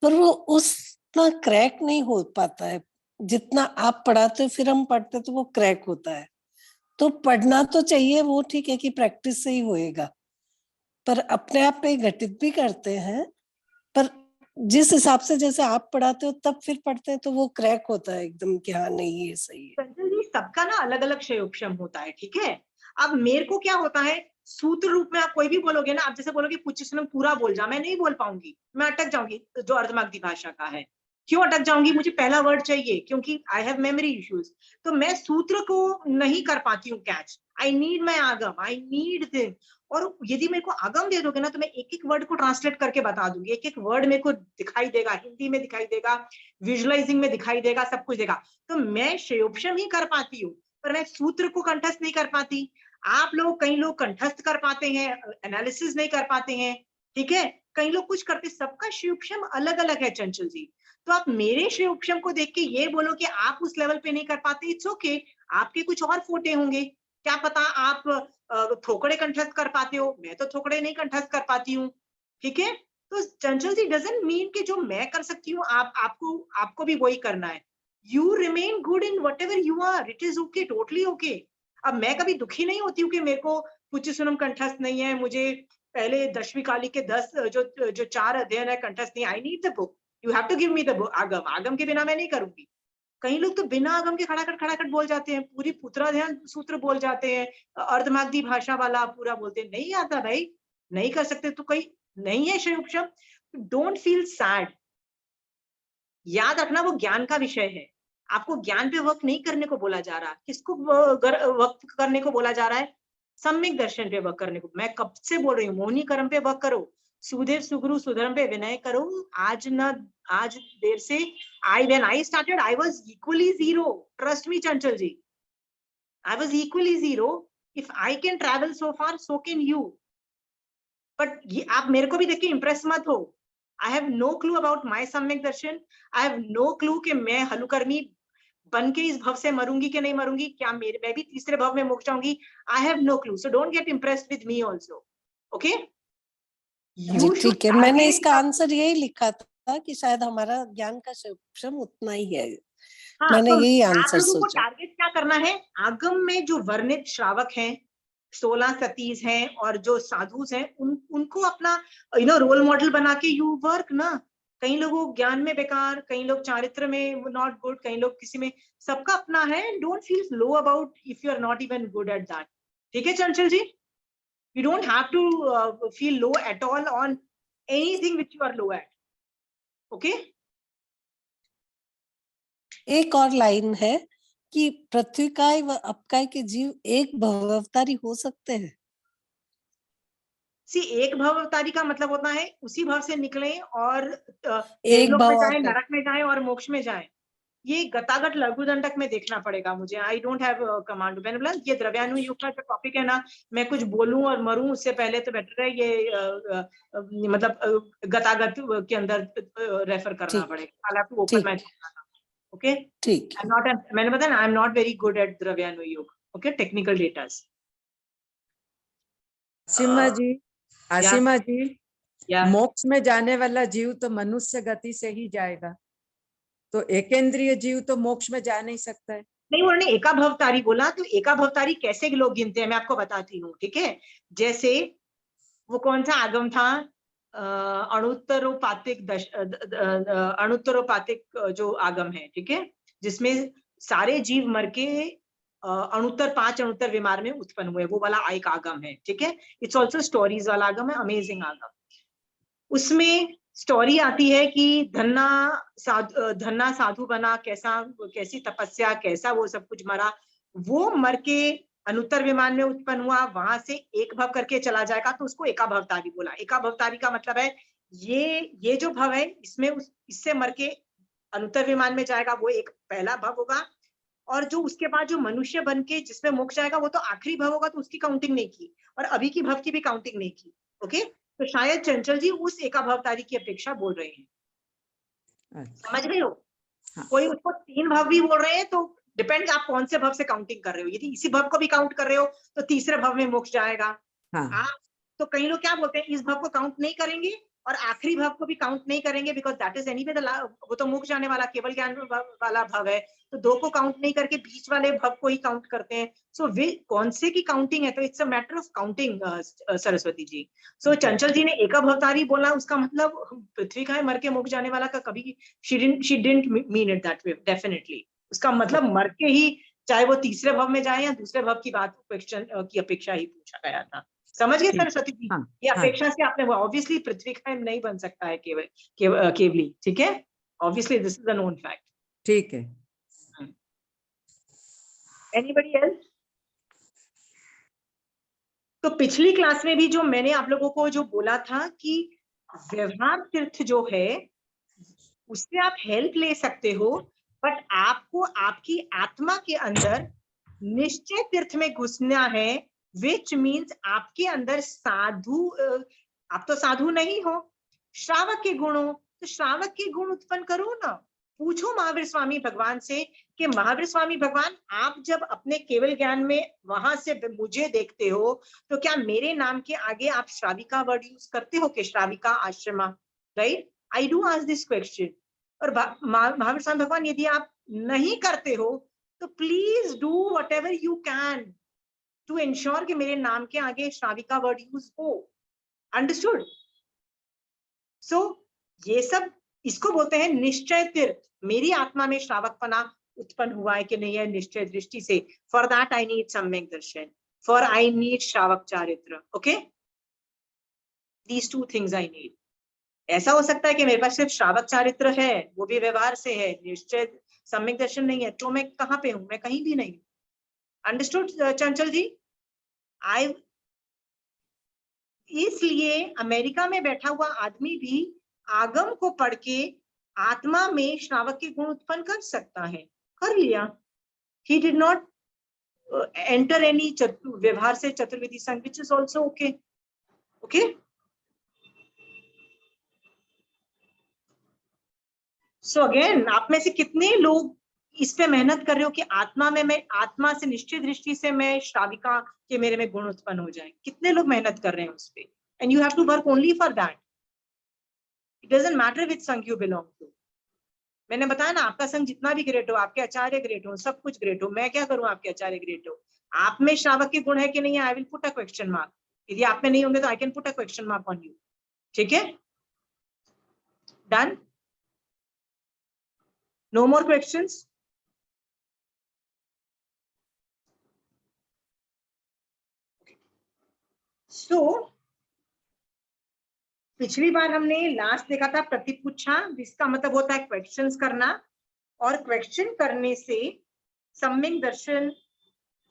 पर वो उतना क्रैक नहीं हो पाता है जितना आप पढ़ाते हो। फिर हम पढ़ते तो वो क्रैक होता है। तो पढ़ना तो चाहिए, वो ठीक है कि प्रैक्टिस से ही होएगा, पर अपने आप पे घटित भी करते हैं। पर जिस हिसाब से जैसे आप पढ़ाते हो तब फिर पढ़ते हैं तो वो क्रैक होता है एकदम कि हाँ नहीं ये सही है। संजय जी, सबका ना अलग अलग क्षयोक्षम होता है, ठीक है। अब मेरे को क्या होता है, सूत्र रूप में आप कोई भी बोलोगे ना, आप जैसे बोलोगे पुच्छस्वरम पूरा बोल जा, मैं नहीं बोल पाऊंगी, मैं अटक जाऊंगी। जो अर्धमागधी भाषा का है, क्यों अटक जाऊंगी, मुझे पहला वर्ड चाहिए, क्योंकि आई हैव मेमोरी इश्यूज। तो मैं सूत्र को नहीं कर पाती हूँ कैच। आई नीड माई आगम, आई नीड दिस। और यदि मेरे को आगम दे दोगे ना, तो मैं एक एक वर्ड को ट्रांसलेट करके बता दूंगी, एक एक वर्ड मेरे को दिखाई देगा, हिंदी में दिखाई देगा, विजुअलाइजिंग में दिखाई देगा, सब कुछ देगा। तो मैं क्षयोक्षम ही कर पाती हूँ, पर मैं सूत्र को कंठस्थ नहीं कर पाती। आप लोग, कई लोग कंठस्थ कर पाते हैं, एनालिसिस नहीं कर पाते हैं, ठीक है। कई लोग कुछ करते, सबका क्षयोक्षम अलग अलग है चंचल जी। तो आप मेरे क्षयोक्षम को देख के ये बोलो कि आप उस लेवल पे नहीं कर पाते, इट्स ओके। आपके कुछ और फोटे होंगे, क्या पता आप थोकड़े कंठस्थ कर पाते हो, मैं तो थोकड़े नहीं कंठस्थ कर पाती हूँ, ठीक है। तो चंचल जी, डजंट मीन कि जो मैं कर सकती हूँ आपको भी वही करना है। You remain good in whatever you are, it is okay, totally okay. अब मैं कभी दुखी नहीं होती हूँ कि मेरे को पुच्छस्वरम कंठस्थ नहीं है, मुझे पहले 10वीं काली के 10 जो 4 अध्ययन है कंठस्थ नहीं। I need the book, you have to give me the Agam, Agam के बिना मैं नहीं करूंगी। कई लोग तो बिना आगम के खड़ाखट बोल जाते हैं, पूरी पुत्राध्यान सूत्र बोल जाते हैं, अर्धमागधी भाषा वाला पूरा बोलते हैं। नहीं आता भाई, नहीं कर सकते तो कोई नहीं है क्षयोक्षम, डोंट फील सैड। याद रखना वो ज्ञान का विषय है, आपको ज्ञान पे वर्क नहीं करने को बोला जा रहा। किसको वर्क करने को बोला जा रहा है? सम्यक दर्शन पे वर्क करने को। मैं कब से बोल रही हूँ, मोहिनी कर्म पे वर्क करो, सुदेव सुगुरु सुधर्म पे विनय करो। आज देर से when I started, I was equally zero. Trust me, Chanchal ji. I was equally zero. If I can travel so far, so can you. But आप मेरे को भी देख के इम्प्रेस मत हो। I have no clue about my सम्यक दर्शन। I have no clue कि मैं हलुकर्मी बन के इस भव से मरूंगी कि नहीं मरूंगी, क्या मैं भी तीसरे भव में मोक्ष जाऊंगी। I have no clue. So don't get impressed with me also. Okay? जी ठीक है, मैंने इसका आंसर यही लिखा था कि शायद हमारा ज्ञान का क्षयोक्षम उतना ही है। हाँ, मैंने तो यही आप आंसर लोगों को सोचा। टारगेट क्या करना है, आगम में जो वर्णित श्रावक हैं, 16 सतीज हैं और जो साधुज हैं, उनको अपना रोल मॉडल बना के यू वर्क ना। कई लोग ज्ञान में बेकार, कई लोग चारित्र में नॉट गुड, कई लोग किसी में, सबका अपना है। Don't feel low about if you are not even good at that, ठीक है Chanchal ji. You don't have to feel low at all on anything which you are low at, okay. एक और लाइन है कि पृथ्वीकाय व अपकाय के जीव एक भवअवतारी हो सकते हैं। एक भव अवतारी का मतलब होता है उसी भव से निकले और एक देवलोक में भव जाए, आकर। नरक में जाए और मोक्ष में जाए। ये गतागत लघु दंडक में देखना पड़ेगा मुझे। आई डोंट हैव कमांड। मैंने बोला ये द्रव्यानुयुग का जो टॉपिक है ना, मैं कुछ बोलूं और मरूं उससे पहले तो बेटर है ये मतलब गतागत के अंदर रेफर करना ठीक पड़ेगा। आई हैव टू ओपन ठीक माय, ओके। ठीक आई एम नॉट, मैंने बताया ना, I am not very good at Dravyanuyog, okay, technical datas. Asima ji, या आसिमा जी, या मोक्ष में जाने वाला जीव तो मनुष्य गति से ही जाएगा, तो एकेंद्रीय जीव तो मोक्ष में जा नहीं सकता है। नहीं, उन्होंने एका भवतारी बोला, तो एका भवतारी कैसे लोग गिनते हैं मैं आपको बताती हूँ, ठीक है। जैसे वो कौन सा आगम था, अणुत्तरोपातिक अणुत्तरोपातिक जो आगम है, ठीक है, जिसमें सारे जीव मर के अणुत्तर 5 अणुत्तर विमार में उत्पन्न हुए, वो वाला एक आगम है, ठीक है। इट्स ऑल्सो स्टोरीज वाला आगम है, अमेजिंग आगम। उसमें स्टोरी आती है कि धन्ना साधु बना, कैसी तपस्या, कैसा वो सब कुछ मरा, वो मर के अनुत्तर विमान में उत्पन्न हुआ, वहां से एक भव करके चला जाएगा, तो उसको एका भवतारी बोला। एका भवतारी का मतलब है ये जो भव है, इसमें इससे मर के अनुत्तर विमान में जाएगा, वो एक पहला भव होगा। और जो उसके बाद जो मनुष्य बन के जिसमें मोक्ष जाएगा, वो तो आखिरी भव होगा, तो उसकी काउंटिंग नहीं की, और अभी की भव की भी काउंटिंग नहीं की, ओके। तो शायद चंचल जी उस एका भवतारी की अपेक्षा बोल रहे हैं, अच्छा, समझ गए हो। हाँ। कोई उसको 3 भव भी बोल रहे हैं, तो डिपेंड आप कौन से भव से काउंटिंग कर रहे हो। यदि इसी भव को भी काउंट कर रहे हो तो तीसरे भव में मोक्ष जाएगा हाँ, आप। तो कई लोग क्या बोलते हैं, इस भव को काउंट नहीं करेंगे और आखिरी भव को भी काउंट नहीं करेंगे बिकॉज दैट इज एनीवे वो तो मुक जाने वाला केवल ज्ञान वाला भव है, तो 2 को काउंट नहीं करके बीच वाले भव को ही काउंट करते हैं। सो वे कौन से की काउंटिंग है, तो it's a matter of counting Saraswati ji. So Chanchal ji ने एकभवतारी बोला, उसका मतलब पृथ्वी का है मर के मुक जाने वाला का कभी she didn't mean it that way definitely. उसका मतलब मर के ही, चाहे वो तीसरे भव में जाए या दूसरे भव की बात क्वेश्चन की अपेक्षा ही पूछा गया था। समझ गए सरस्वती जी? हाँ, ये हाँ। अपेक्षा से आपने, ऑब्वियसली पृथ्वी का नहीं बन सकता है केवली, ठीक है, obviously this is a known fact. ठीक है। Anybody else? तो पिछली क्लास में भी जो मैंने आप लोगों को जो बोला था कि व्यवहार तीर्थ जो है उससे आप हेल्प ले सकते हो, बट आपको आपकी आत्मा के अंदर निश्चय तीर्थ में घुसना है, विच मीन्स आपके अंदर साधु, आप तो साधु नहीं हो, श्रावक के गुण हो, तो श्रावक के गुण उत्पन्न करो ना। पूछो महावीर स्वामी भगवान से कि महावीर स्वामी भगवान, आप जब अपने केवल ज्ञान में वहां से मुझे देखते हो तो क्या मेरे नाम के आगे आप श्राविका वर्ड यूज करते हो कि Shravika Ashrama, right? I do ask this question. और महावीर स्वामी भगवान यदि आप नहीं करते हो तो please do whatever you can to ensure कि मेरे नाम के आगे श्राविका वर्ड यूज हो। अंडरस्टूड? सो ये सब इसको बोलते हैं निश्चय तीर्थ। मेरी आत्मा में श्रावकपना उत्पन्न हुआ है कि नहीं है निश्चय दृष्टि से। फॉर दैट आई नीड सम्यक दर्शन, फॉर आई नीड श्रावक चारित्र। Okay, these 2 things I need. ऐसा हो सकता है कि मेरे पास सिर्फ श्रावक चारित्र है, वो भी व्यवहार से है, निश्चय सम्यक दर्शन नहीं है, तो मैं कहाँ पे हूं? मैं कहीं भी नहीं। अंडरस्टूड चंचल जी? आई इसलिए अमेरिका में बैठा हुआ आदमी भी आगम को पढ़ के आत्मा में श्रावक के गुण उत्पन्न कर सकता है, कर लिया। He did not enter any व्यवहार से चतुर्विधि संघ, which is also okay. Okay, so again आप में से कितने लोग इस पे मेहनत कर रहे हो कि आत्मा में, मैं आत्मा से निश्चित दृष्टि से मैं श्राविका के मेरे में गुण उत्पन्न हो जाए? कितने लोग मेहनत कर रहे हैं उस पे? And you have to work only for that. It doesn't matter which संघ यू बिलोंग टू। मैंने बताया ना, आपका संघ जितना भी ग्रेट हो, आपके आचार्य ग्रेट हो, सब कुछ ग्रेट हो, मैं क्या करूं आपके आचार्य ग्रेट हो? आप में श्रावक के गुण है कि नहीं है? I will put a question mark. यदि आप में नहीं होंगे तो I can put a question mark on you. ठीक है, done? No more questions? So पिछली बार हमने लास्ट देखा था प्रतिपुच्छा, जिसका मतलब होता है क्वेश्चंस करना, और क्वेश्चन करने से सम्यक दर्शन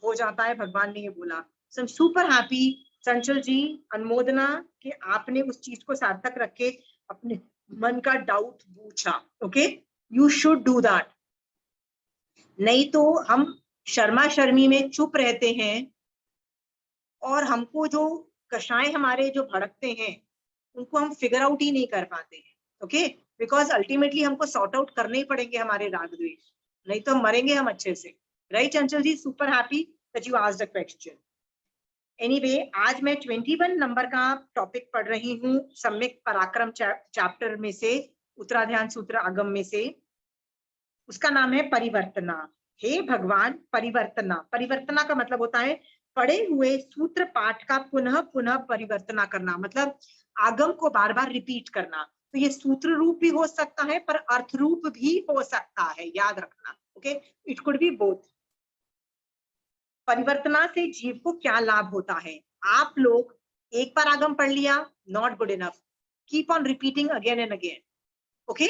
हो जाता है, भगवान ने ये बोला। सो सुपर हैप्पी चंचल जी, अनुमोदना कि आपने उस चीज को सार्थक रख के अपने मन का डाउट पूछा। Okay, you should do that. नहीं तो हम शर्मा शर्मी में चुप रहते हैं और हमको जो कषाय हमारे जो भड़कते हैं उनको हम फिगर आउट ही नहीं कर पाते हैं। ओके, बिकॉज अल्टीमेटली हमको सॉर्ट आउट करने ही पड़ेंगे हमारे राग द्वेष, नहीं तो हम मरेंगे हम अच्छे से। Right Chanchal ji? Super happy that you asked the question. Anyway, आज मैं 21 नंबर का टॉपिक पढ़ रही हूँ सम्यक पराक्रम चैप्टर में से, उत्तराध्यान सूत्र आगम में से। उसका नाम है परिवर्तना। हे भगवान, परिवर्तना, परिवर्तना का मतलब होता है पढ़े हुए सूत्र पाठ का पुनः पुनः परिवर्तना करना, मतलब आगम को बार बार रिपीट करना। तो ये सूत्र रूप भी हो सकता है पर अर्थ रूप भी हो सकता है, याद रखना। Okay, it could be both. परिवर्तना से जीव को क्या लाभ होता है? आप लोग एक बार आगम पढ़ लिया, not good enough, keep on repeating again and again. Okay,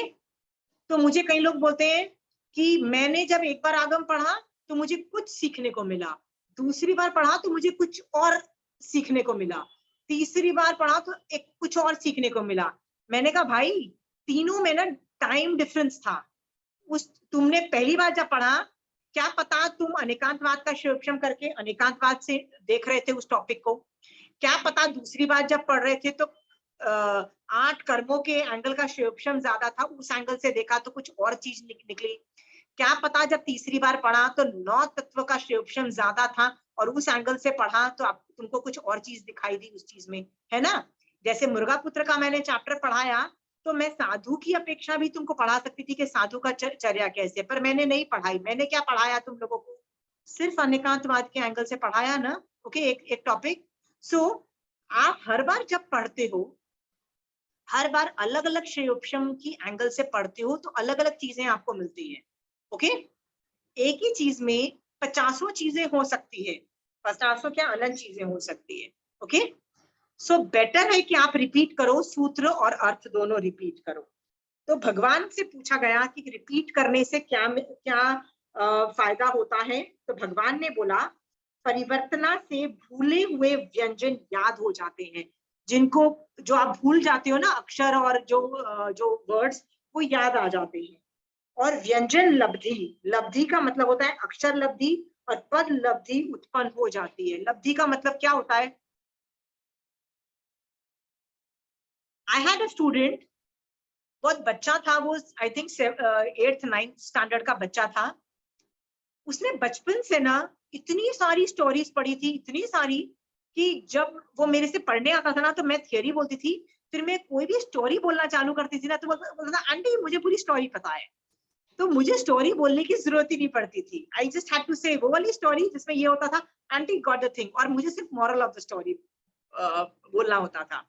तो मुझे कई लोग बोलते हैं कि मैंने जब एक बार आगम पढ़ा तो मुझे कुछ सीखने को मिला, दूसरी बार पढ़ा तो मुझे कुछ और सीखने को मिला, तीसरी बार पढ़ा तो एक कुछ और सीखने को मिला। मैंने कहा भाई, तीनों में ना टाइम डिफरेंस था। उस तुमने पहली बार जब पढ़ा, क्या पता तुम अनेकांतवाद का शिवक्षम करके अनेकांतवाद से देख रहे थे उस टॉपिक को, क्या पता दूसरी बार जब पढ़ रहे थे तो 8 कर्मों के एंगल का शिवक्षम ज्यादा था, उस एंगल से देखा तो कुछ और चीज निकली। क्या पता जब तीसरी बार पढ़ा तो 9 तत्व का शिवक्षम ज्यादा था और उस एंगल से पढ़ा तो तुमको कुछ और चीज दिखाई दी उस चीज में, है ना? जैसे मुर्गा पुत्र का मैंने चैप्टर पढ़ाया, तो मैं साधु की अपेक्षा भी तुमको पढ़ा सकती थी कि साधु का चर्या कैसे, पर मैंने नहीं पढ़ाई। मैंने क्या पढ़ाया तुम लोगों को? सिर्फ अनेकांतवाद के एंगल से पढ़ाया ना। ओके, एक टॉपिक। सो आप हर बार जब पढ़ते हो, हर बार अलग अलग श्रेयोपशम की एंगल से पढ़ते हो, तो अलग अलग चीजें आपको मिलती है। ओके, एक ही चीज में 50 चीजें हो सकती है, 50 क्या अलग चीजें हो सकती है। ओके, सो बेटर है कि आप रिपीट करो, सूत्र और अर्थ दोनों रिपीट करो। तो भगवान से पूछा गया कि रिपीट करने से क्या क्या फायदा होता है, तो भगवान ने बोला परिवर्तना से भूले हुए व्यंजन याद हो जाते हैं। जिनको, जो आप भूल जाते हो ना अक्षर और जो वर्ड्स, वो याद आ जाते हैं। और व्यंजन लब्धि, लब्धि का मतलब होता है अक्षर लब्धि, और पद लब्धि उत्पन्न हो जाती है। लब्धि का मतलब क्या होता है? आई हैड अ स्टूडेंट, बहुत बच्चा था वो, I think 8th 9th standard का बच्चा था। उसने बचपन से ना इतनी सारी स्टोरीज पढ़ी थी, इतनी सारी, कि जब वो मेरे से पढ़ने आता था ना, तो मैं थियरी बोलती थी, फिर मैं कोई भी स्टोरी बोलना चालू करती थी ना, तो बोलता था आंटी मुझे पूरी स्टोरी पता है। तो मुझे स्टोरी बोलने की जरूरत ही नहीं पड़ती थी। आई जस्ट हैड टू से वो वाली स्टोरी जिसमें ये होता था आंटी गॉट द थिंग, और मुझे सिर्फ मॉरल ऑफ द स्टोरी बोलना होता था।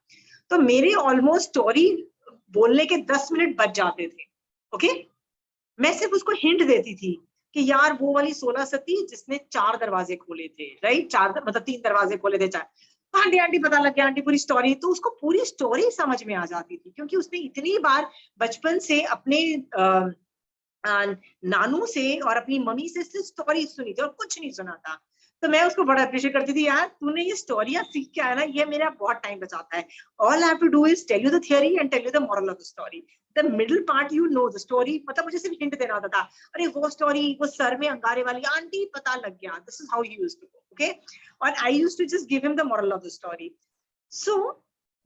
तो मेरे ऑलमोस्ट स्टोरी बोलने के 10 मिनट बच जाते थे। ओके, मैं सिर्फ उसको हिंट देती थी कि यार वो वाली 16 सती जिसने 4 दरवाजे खोले थे, राइट, 4 मतलब 3 दरवाजे खोले थे, 4। आंटी आंटी पता लग गया, आंटी पूरी स्टोरी। तो उसको पूरी स्टोरी समझ में आ जाती थी, क्योंकि उसने इतनी बार बचपन से अपने नानू से और अपनी मम्मी से सिर्फ स्टोरी सुनी थी और कुछ नहीं सुना था। तो मैं उसको बड़ा अप्रिशिएट करती थी, यार तूने ये स्टोरियां सीख के आया ना, ये मेरा बहुत टाइम बचाता है। All I have to do is tell you the theory and tell you the moral of the story. The middle part you know the story, मतलब मुझे सिर्फ हिंट देना होता था। अरे वो स्टोरी, वो सर में अंगारे वाली आंटी, पता लग गया, this is how he used to go. Okay, और I used to just give him the moral of the story. So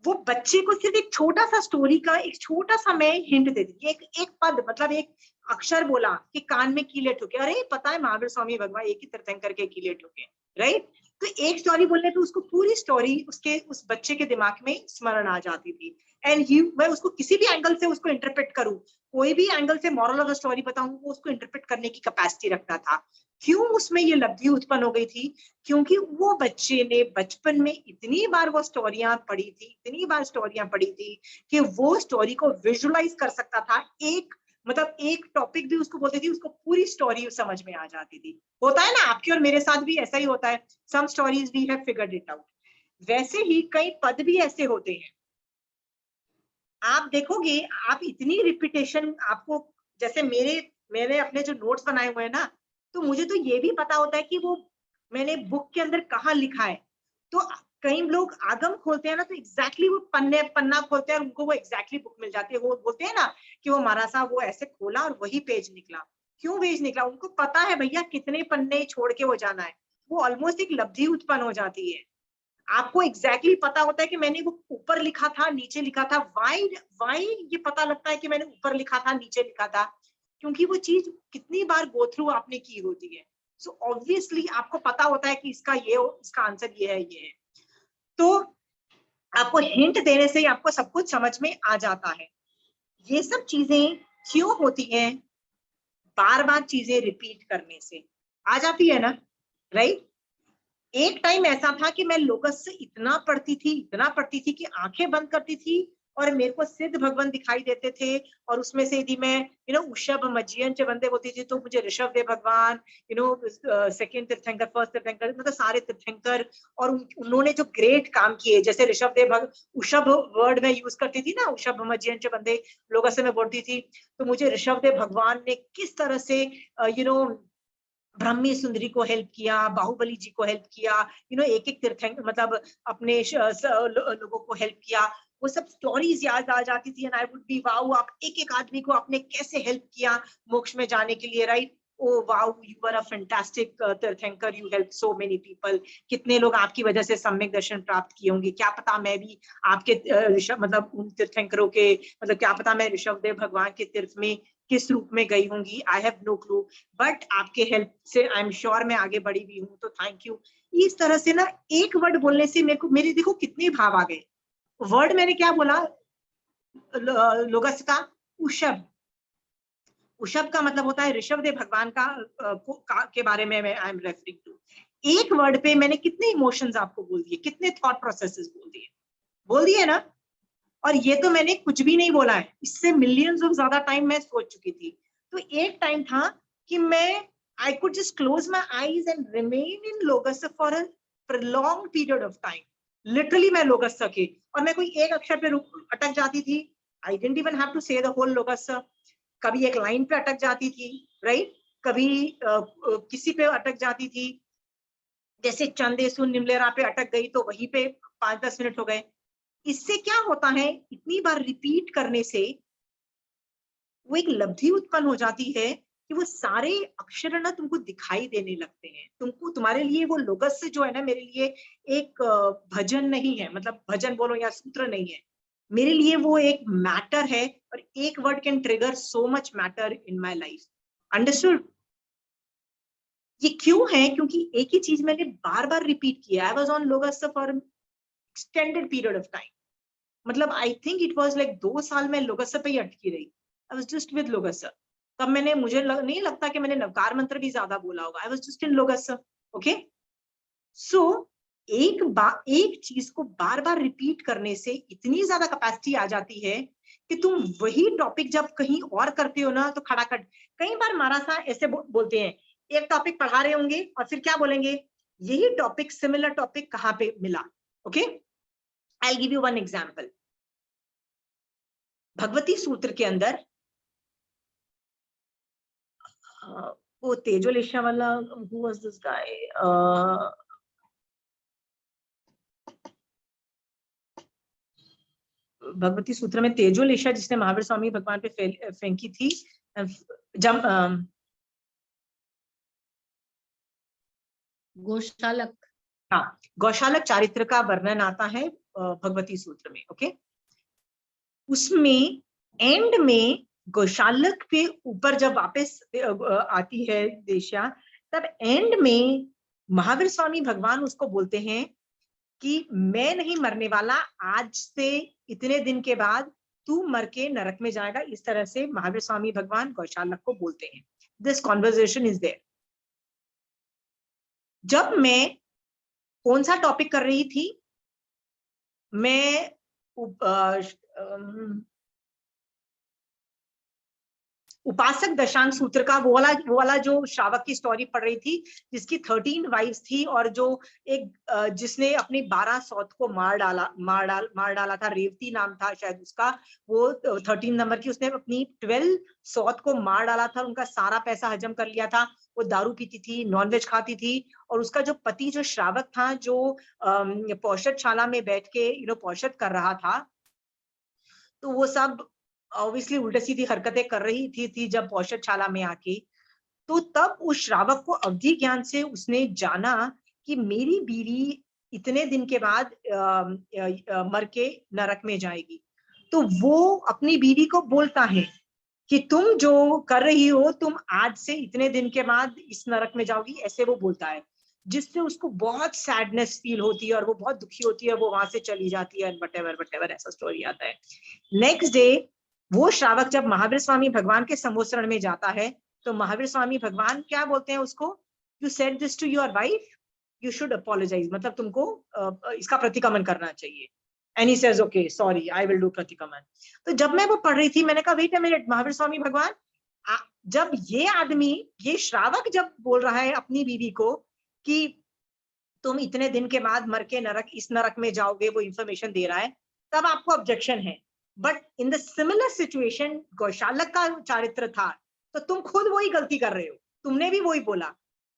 वो बच्चे को सिर्फ एक छोटा सा स्टोरी का एक छोटा सा मैं हिंट दे दी, एक पद, मतलब एक अक्षर बोला कि कान में कीले ठुके, अरे पता है महावीर स्वामी भगवान एक ही तीर्थंकर के कीले ठुके, राइट। तो एक स्टोरी बोलने पे उसको पूरी स्टोरी उसके उस बच्चे के दिमाग में स्मरण आ जाती थी। एंड मैं उसको किसी भी एंगल से उसको इंटरप्रेट करूं, कोई भी एंगल से मॉरल ऑफ द स्टोरी बताऊं, वो उसको इंटरप्रेट करने की कैपेसिटी रखता था। क्यों उसमें ये लब्धि उत्पन्न हो गई थी? क्योंकि वो बच्चे ने बचपन में इतनी बार वो स्टोरियां पढ़ी थी, इतनी बार स्टोरियां पढ़ी थी, कि वो स्टोरी को विजुअलाइज कर सकता था। एक मतलब एक टॉपिक भी उसको बोलती थी, उसको पूरी स्टोरी समझ में आ जाती थी। होता है ना, आपके और मेरे साथ भी ऐसा ही होता है। Some stories we have figured it out. वैसे ही कई पद भी ऐसे होते हैं, आप देखोगे, आप इतनी रिपीटेशन आपको, जैसे मेरे अपने जो नोट्स बनाए हुए हैं ना, तो मुझे तो ये भी पता होता है कि वो मैंने बुक के अंदर कहाँ लिखा है। तो कई लोग आगम खोलते हैं ना, तो एग्जैक्टली वो पन्ना खोलते हैं और उनको वो एग्जैक्टली बुक मिल जाती है। वो बोलते हैं ना कि वो महाराज साहब वो ऐसे खोला और वही पेज निकला। क्यों पेज निकला? उनको पता है भैया कितने पन्ने छोड़ के वो जाना है। वो ऑलमोस्ट एक लब्धि उत्पन्न हो जाती है। आपको एग्जैक्टली पता होता है कि मैंने वो ऊपर लिखा था, नीचे लिखा था। वाई ये पता लगता है कि मैंने ऊपर लिखा था, नीचे लिखा था? क्योंकि वो चीज कितनी बार गो थ्रू आपने की होती है। सो ऑब्वियसली आपको पता होता है कि इसका आंसर ये है, ये है। तो आपको हिंट देने से ही आपको सब कुछ समझ में आ जाता है। ये सब चीजें क्यों होती हैं? बार बार चीजें रिपीट करने से आ जाती है ना, राइट। एक टाइम ऐसा था कि मैं लोकस से इतना पढ़ती थी कि आंखें बंद करती थी और मेरे को सिद्ध भगवान दिखाई देते थे। और उसमें से यदि मैं ऋषभ मजियन च बंदे होती थी, तो मुझे ऋषभ देव भगवान, सेकंड तीर्थंकर, फर्स्ट तीर्थंकर, मतलब सारे तीर्थंकर। और उन्होंने जो ग्रेट काम किए, जैसे ऋषभ वर्ड में यूज करती थी ना, ऋषभ मजियन च बंदे लोग से मैं बोलती थी। तो मुझे ऋषभ देव भगवान ने किस तरह से ब्रह्मी सुंदरी को हेल्प किया, बाहुबली जी को हेल्प किया, एक एक तीर्थंकर, मतलब अपने लोगों को हेल्प किया। वो सब स्टोरीज याद आ जाती थी। And I would be wow, आप एक एक आदमी को आपने कैसे हेल्प किया मोक्ष में जाने के लिए, right. Oh wow, you are a fantastic tirthankar, you help so many people. कितने लोग आपकी वजह से सम्यक दर्शन प्राप्त किए होंगे, क्या पता मैं भी आपके ऋषभ, मतलब उन तीर्थंकरों के, मतलब क्या पता मैं ऋषभ देव भगवान के तीर्थ में किस रूप में गई होंगी। I have no clue, but आपके हेल्प से आई एम श्योर मैं आगे बढ़ी भी हूँ, तो थैंक यू। इस तरह से ना एक वर्ड बोलने से मेरे देखो कितने भाव आ गए। वर्ड मैंने क्या बोला, लोगस का उषभ। उषभ का मतलब होता है ऋषभदेव भगवान के बारे में मैं आई एम रेफरिंग टू। एक वर्ड पे मैंने कितने इमोशंस आपको बोल दिए, कितने थॉट प्रोसेसेस बोल दिए ना। और ये तो मैंने कुछ भी नहीं बोला है, इससे मिलियंस ऑफ ज्यादा टाइम मैं सोच चुकी थी। तो एक टाइम था कि मैं I could just close my eyes and remain in लोगस for a long period of time. Literally मैं लोगस के, और मैं कोई एक अक्षर पे अटक जाती थी। I didn't even have to say the whole लोगस। कभी एक लाइन पे अटक जाती थी, राइट, कभी किसी पे अटक जाती थी, जैसे चंदेसु निमलेरा पे अटक गई तो वहीं पे 5-10 मिनट हो गए। इससे क्या होता है, इतनी बार रिपीट करने से वो एक लब्धि उत्पन्न हो जाती है कि वो सारे अक्षर ना तुमको दिखाई देने लगते हैं। तुमको, तुम्हारे लिए वो लोगस से जो है ना, मेरे लिए एक भजन नहीं है, मतलब भजन बोलो या सूत्र नहीं है, मेरे लिए वो एक मैटर है। और एक word can trigger so much matter in my life. Understood? ये क्यों है? क्योंकि एक ही चीज मैंने बार बार रिपीट किया। I was on Logas for extended period of time. मतलब I think it was like 2 साल में लोगस पे ही अटकी रही। I was just with Logas. तब मैंने, मुझे नहीं लगता कि मैंने नवकार मंत्र भी ज्यादा बोला होगा। I was just in Logas. Okay, so एक चीज को बार बार रिपीट करने से इतनी ज्यादा कैपेसिटी आ जाती है कि तुम वही टॉपिक जब कहीं और करते हो ना तो खड़ाखड़। कई बार महाराज साहब ऐसे बोलते हैं, एक टॉपिक पढ़ा रहे होंगे और फिर क्या बोलेंगे, यही टॉपिक, सिमिलर टॉपिक कहाँ पे मिला। Okay, I give you one example. Bhagwati सूत्र के अंदर वो तेजोलेशा वाला, who was this guy? Bhagwati Sutra में तेजोलेशा जिसने महावीर स्वामी भगवान पे फेंकी थी, गौशालक। हाँ, गौशालक चारित्र का वर्णन आता है भगवती सूत्र में। ओके, उसमें एंड में गौशालक पे ऊपर जब वापस आती है देशा, तब एंड में महावीर स्वामी भगवान उसको बोलते हैं कि मैं नहीं मरने वाला, आज से इतने दिन के बाद तू मर के नरक में जाएगा। इस तरह से महावीर स्वामी भगवान गौशालक को बोलते हैं। This conversation is there. जब मैं कौन सा टॉपिक कर रही थी, मैं उपासक दशांग सूत्र का वो वाला जो श्रावक की स्टोरी पढ़ रही थी, जिसकी 13 वाइफ्स थी, और जो एक जिसने अपनी 12 सौत को मार डाला था, रेवती नाम था शायद उसका, वो 13 नंबर की, उसने अपनी 12 सौत को मार डाला था, उनका सारा पैसा हजम कर लिया था। वो दारू पीती थी, नॉनवेज खाती थी, और उसका जो पति जो श्रावक था, जो पौषदशाला में बैठ के पौषद कर रहा था, तो वो सब ऑब्वियसली उल्टे सीधी हरकतें कर रही थी जब पौषदशाला में आके। तो तब उस श्रावक को अवधि ज्ञान से उसने जाना कि मेरी बीवी इतने दिन के बाद मर के नरक में जाएगी। तो वो अपनी बीवी को बोलता है कि तुम जो कर रही हो, तुम आज से इतने दिन के बाद इस नरक में जाओगी, ऐसे वो बोलता है, जिससे उसको बहुत सैडनेस फील होती है और वो बहुत दुखी होती है, वो वहां से चली जाती है, वटेवर ऐसा स्टोरी आता है। नेक्स्ट डे वो श्रावक जब महावीर स्वामी भगवान के संबोधन में जाता है, तो महावीर स्वामी भगवान क्या बोलते हैं उसको, you said this to your wife, you should apologise, मतलब तुमको इसका प्रतिक्रमण करना चाहिए। And he says okay sorry, I will do pratikraman. तो जब मैं वो पढ़ रही थी, मैंने कहा wait a minute, Mahavir Swami भगवान, जब ये आदमी, ये श्रावक जब बोल रहा है अपनी बीवी को कि तुम इतने दिन के बाद मर के इस नरक में जाओगे, वो इंफॉर्मेशन दे रहा है, तब आपको ऑब्जेक्शन है। But in the similar situation Goshalak का चारित्र था, तो तुम खुद वही गलती कर रहे हो, तुमने भी वही बोला।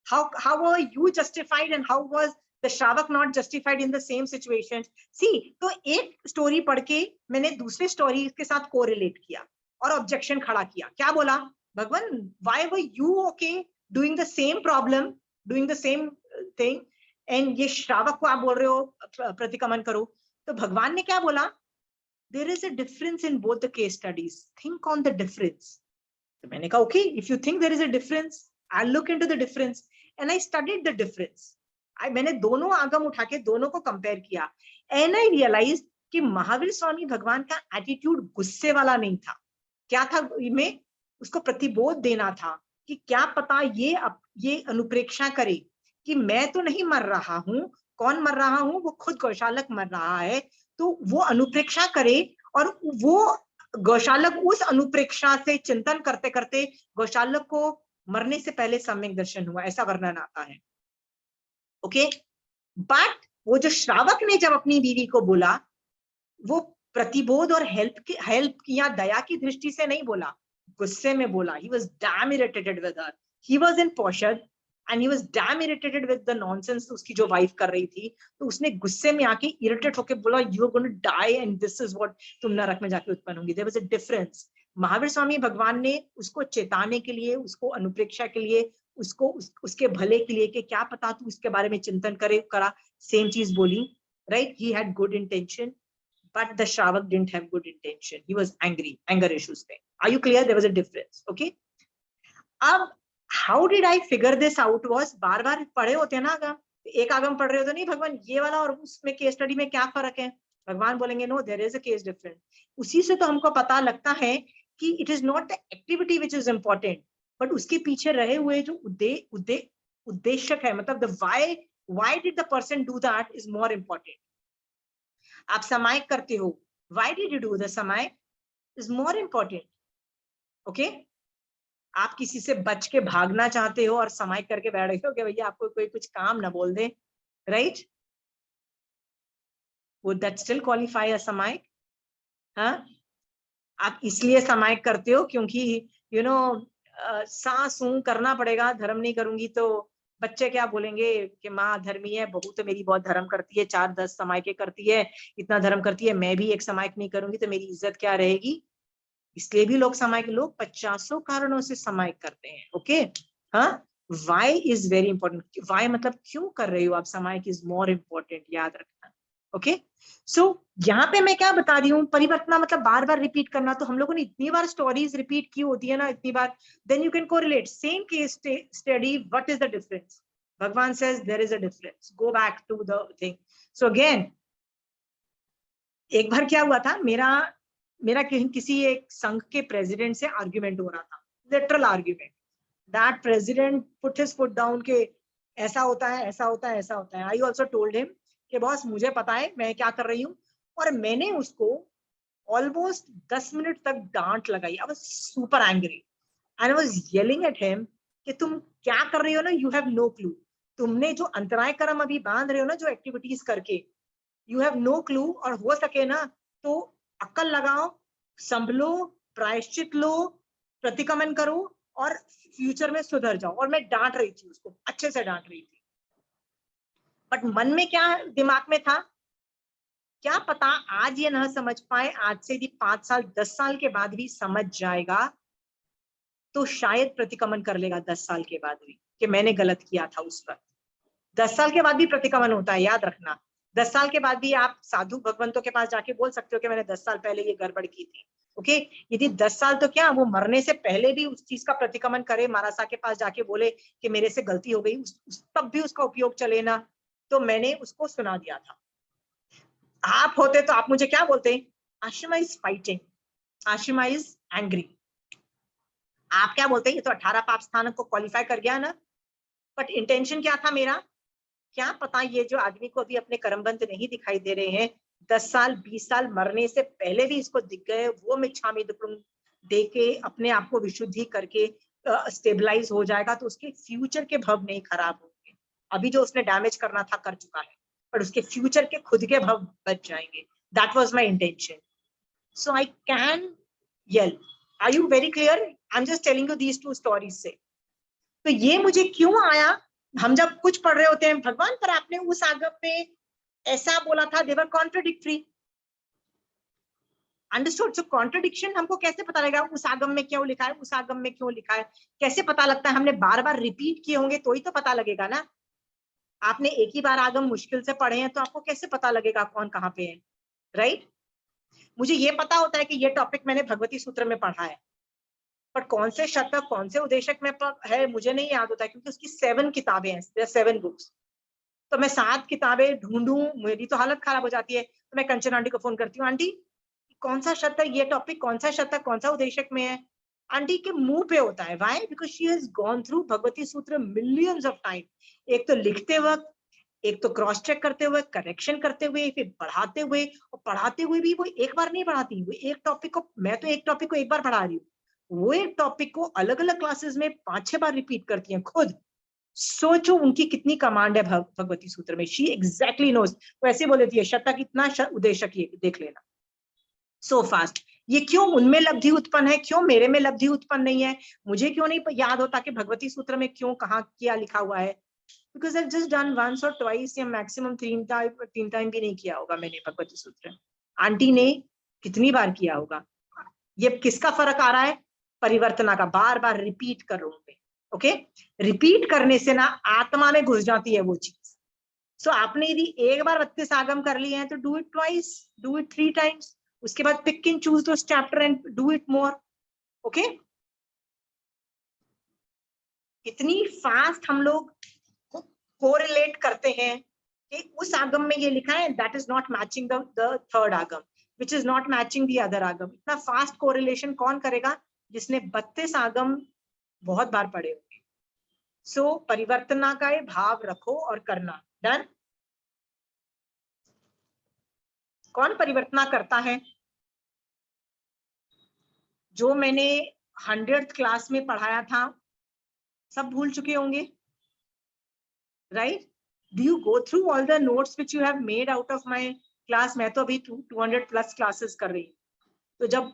how were you justified and how was the श्रावक not justified in the same situation? See, तो एक स्टोरी पढ़ के मैंने दूसरे स्टोरी के साथ कोरिलेट किया और ऑब्जेक्शन खड़ा किया। क्या बोला, भगवान, why were you okay doing the same problem, doing the same thing, and ये श्रावक को आप बोल रहे हो प्रतिक्रमण करो? तो भगवान ने क्या बोला, there is a difference in both the case studies, think on the difference. तो मैंने कहा okay, if you think there is a difference, I'll look into the difference, and I studied the difference. मैंने दोनों आगम उठा के दोनों को कंपेयर किया, and I realized कि महावीर स्वामी भगवान का एटीट्यूड गुस्से वाला नहीं था। क्या था में उसको प्रतिबोध देना था कि क्या पता ये अनुप्रेक्षा करे कि मैं तो नहीं मर रहा हूँ, कौन मर रहा हूँ, वो खुद गौशालक मर रहा है, तो वो अनुप्रेक्षा करे। और वो गौशालक उस अनुप्रेक्षा से चिंतन करते करते गौशालक को मरने से पहले सम्यक दर्शन हुआ, ऐसा वर्णन आता है। ओके, बट वो जो श्रावक ने जब अपनी बीवी को बोला, वो प्रतिबोध और हेल्प या दया की दृष्टि से नहीं बोला, गुस्से में बोला। He was damn irritated with her. He was in Porshad and he was damn irritated with the nonsense उसकी जो वाइफ कर रही थी। तो उसने गुस्से में आके इरिटेट होके बोला, you are going to die and this is what तुम नरक में जाके उत्पन्न होंगी। There was a difference. Mahavir Swami भगवान ने उसको चेताने के लिए, उसको अनुप्रेक्षा के लिए, उसको उसके भले के लिए कि क्या पता तू इसके बारे में चिंतन करा, सेम चीज बोली, right? He had good intention, but the Shravak didn't have good intention. He was angry, anger issues there. Are you clear? There was a difference. Okay. अब how did I figure this out was, बार बार पढ़े होते हैं ना आगम, एक आगम पढ़ रहे हो तो नहीं भगवान ये वाला और उसमें केस स्टडी में क्या फर्क है, भगवान बोलेंगे no there is a case different. उसी से तो हमको पता लगता है कि it is not the activity which is important, but उसके पीछे रहे हुए जो उद्देश्यक है, मतलब the why did the person do that is more important. आप समायक करते हो, why did you do the समायक is more important. Okay? आप किसी से बच के भागना चाहते हो और समायक करके बैठ गए हो कि भैया आपको कोई कुछ काम ना बोल दे, right? Would that still qualify as समायक? हाँ, आप इसलिए समायक करते हो क्योंकि सांस करना पड़ेगा, धर्म नहीं करूंगी तो बच्चे क्या बोलेंगे कि माँ धर्मी है, बहू तो मेरी बहुत धर्म करती है, 4-10 समायके करती है, इतना धर्म करती है, मैं भी एक समायक नहीं करूंगी तो मेरी इज्जत क्या रहेगी। इसलिए भी लोग समायक, लोग 50 कारणों से समायक करते हैं। ओके, हाँ, why is very important. Why मतलब क्यों कर रही हो आप समायक इज मोर इम्पोर्टेंट, याद रखना। ओके, सो यहाँ पे मैं क्या बता रही हूँ, परिवर्तना मतलब बार बार रिपीट करना। तो हम लोगों ने इतनी बार स्टोरीज रिपीट की होती है ना, इतनी बार, then you can correlate same case study, what is the difference. Bhagwan says there is a difference, go back to the thing. So again, एक बार क्या हुआ था, मेरा किसी एक संघ के प्रेसिडेंट से आर्ग्यूमेंट हो रहा था, literal argument. That president put his foot down के ऐसा होता है, ऐसा होता है, ऐसा होता है। आई ऑल्सो टोल्ड हिम कि बॉस मुझे पता है मैं क्या कर रही हूँ, और मैंने उसको ऑलमोस्ट 10 मिनट तक डांट लगाई। I was super angry and I was yelling at him कि तुम क्या कर रही हो ना, यू हैव नो क्लू। तुमने जो अंतराय कर्म अभी बांध रहे हो ना, जो एक्टिविटीज करके, यू हैव नो क्लू। और हो सके ना तो अक्ल लगाओ, संभलो, प्रायश्चित लो, प्रतिक्रमण करो और फ्यूचर में सुधर जाओ। और मैं डांट रही थी उसको, अच्छे से डांट रही थी, बट मन में क्या दिमाग में था, क्या पता आज ये ना समझ पाए, आज से भी 5 साल 10 साल के बाद भी समझ जाएगा, तो शायद प्रतिक्रमण कर लेगा 10 साल के बाद भी कि मैंने गलत किया था उस वक्त। 10 साल के बाद भी प्रतिक्रमण होता है, याद रखना। 10 साल के बाद भी आप साधु भगवंतों के पास जाके बोल सकते हो कि मैंने 10 साल पहले ये गड़बड़ की थी। ओके, यदि 10 साल तो क्या, वो मरने से पहले भी उस चीज का प्रतिक्रमण करे, महाराजा के पास जाके बोले कि मेरे से गलती हो गई, तब भी उसका उपयोग चले ना। तो मैंने उसको सुना दिया था। आप होते तो आप मुझे क्या बोलते, Ashima is fighting, Ashima is angry. आप क्या बोलते, ये तो 18 पाप स्थान को क्वालिफाई कर गया ना। बट इंटेंशन क्या था मेरा, क्या पता ये जो आदमी को अभी अपने कर्मबंध नहीं दिखाई दे रहे हैं, 10 साल 20 साल मरने से पहले भी इसको दिख गए, वो मिच्छामि दुक्कड़म दे के अपने आप को विशुद्धि करके स्टेबलाइज हो जाएगा, तो उसके फ्यूचर के भव नहीं खराब होंगे। अभी जो उसने डैमेज करना था कर चुका है, पर उसके फ्यूचर के खुद के भव बच जाएंगे। That was my intention, so I can yell. Are you very clear? I am just telling you these 2 stories से। तो ये मुझे क्यों आया, हम जब कुछ पढ़ रहे होते हैं, भगवान पर आपने उस आगम में ऐसा बोला था, देवर कॉन्ट्रडिक्टरी, अंडरस्टूड। सो कॉन्ट्रडिक्शन हमको कैसे पता लगेगा, उस आगम में क्यों लिखा है, उस आगम में क्यों लिखा है, कैसे पता लगता है? हमने बार बार रिपीट किए होंगे तो ही तो पता लगेगा ना। आपने एक ही बार आगम मुश्किल से पढ़े हैं तो आपको कैसे पता लगेगा कौन कहाँ पे है, राइट? मुझे ये पता होता है कि ये टॉपिक मैंने भगवती सूत्र में पढ़ा है, पर कौन से शतक कौन से उद्देशक में है मुझे नहीं याद होता, क्योंकि उसकी 7 किताबें हैं, 7 बुक्स। तो मैं 7 किताबें ढूंढूं, मेरी तो हालत खराब हो जाती है। तो मैं कंचन आंटी को फोन करती हूँ, आंटी कौन सा शतक, ये टॉपिक कौन सा शतक, कौन सा उद्देशक में है। आंटी के मुंह पे होता है, why? Because she has gone through Bhagwati सूत्र मिलियंस ऑफ टाइम। एक तो लिखते वक्त, एक तो क्रॉस चेक करते हुए, करेक्शन करते हुए, फिर पढ़ाते हुए। और पढ़ाते हुए भी वो एक बार नहीं पढ़ाती, वो एक टॉपिक को, मैं तो एक टॉपिक को एक बार पढ़ा रही हूँ, वो एक टॉपिक को अलग अलग क्लासेस में 5-6 बार रिपीट करती हैं खुद। सोचो उनकी कितनी कमांड है भगवती सूत्र में। She exactly knows. वो ऐसे बोल देती है, शतक इतना, उद्देशक ये देख लेना, सो फास्ट। ये क्यों उनमें लब्धि उत्पन्न है, क्यों मेरे में लब्धि उत्पन्न नहीं है? मुझे क्यों नहीं याद होता कि भगवती सूत्र में क्यों, कहाँ क्या लिखा हुआ है? Because I just done once और ट्वाइस, या मैक्सिमम 3 टाइम भी नहीं किया होगा मैंने भगवती सूत्र। आंटी ने कितनी बार किया होगा? ये किसका फर्क आ रहा है? परिवर्तना का। बार बार रिपीट कर रहा हूं मैं। ओके, रिपीट करने से ना आत्मा में घुस जाती है वो चीज। सो आपने यदि एक बार 32 आगम कर लिए हैं तो do it twice, do it 3 times. उसके बाद pick and choose those chapter and do it more. Okay, इतनी फास्ट हम लोग कोरिलेट करते हैं कि उस आगम में ये लिखा है, that is not matching the third Agam, which is not matching the other Agam. इतना फास्ट कोरिलेशन कौन करेगा? जिसने 32 आगम बहुत बार पढ़े होंगे। सो परिवर्तना का ये भाव रखो और करना। डन। कौन परिवर्तना करता है? जो मैंने 100th क्लास में पढ़ाया था, सब भूल चुके होंगे, right? Do you go through all the notes which you have made out of my class? मैं तो अभी 200 प्लस क्लासेस कर रही हूँ। तो जब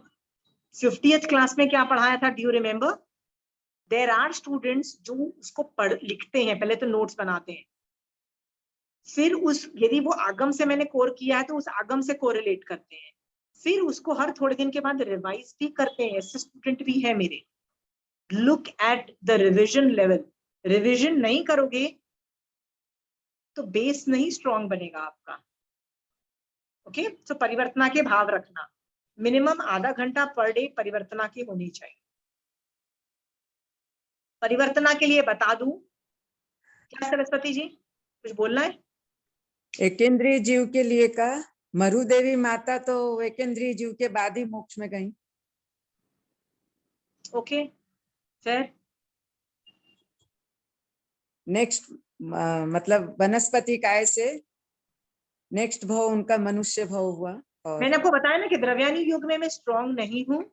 50th क्लास में क्या पढ़ाया था, do you remember? There are students जो उसको पढ़ लिखते हैं, पहले तो नोट्स बनाते हैं, फिर उस, यदि वो आगम से मैंने कोर किया है तो उस आगम से कोरिलेट करते हैं, फिर उसको हर थोड़े दिन के बाद रिवाइज भी करते हैं। ऐसे स्टूडेंट भी है मेरे। Look at the revision level. Revision नहीं करोगे तो बेस नहीं स्ट्रॉन्ग बनेगा आपका। ओके, तो परिवर्तना के भाव रखना। मिनिमम आधा घंटा पर डे परिवर्तना की होनी चाहिए। परिवर्तना के लिए बता दूं क्या सरस्वती जी, कुछ बोलना है? एकेंद्रीय जीव के लिए का, मरुदेवी माता तो एकेंद्रीय जीव के बाद ही मोक्ष में गई। ओके, फिर नेक्स्ट मतलब वनस्पति काय से नेक्स्ट भाव उनका मनुष्य भाव हुआ। और मैंने आपको बताया ना कि द्रव्यानी युग में मैं स्ट्रॉन्ग नहीं हूँ।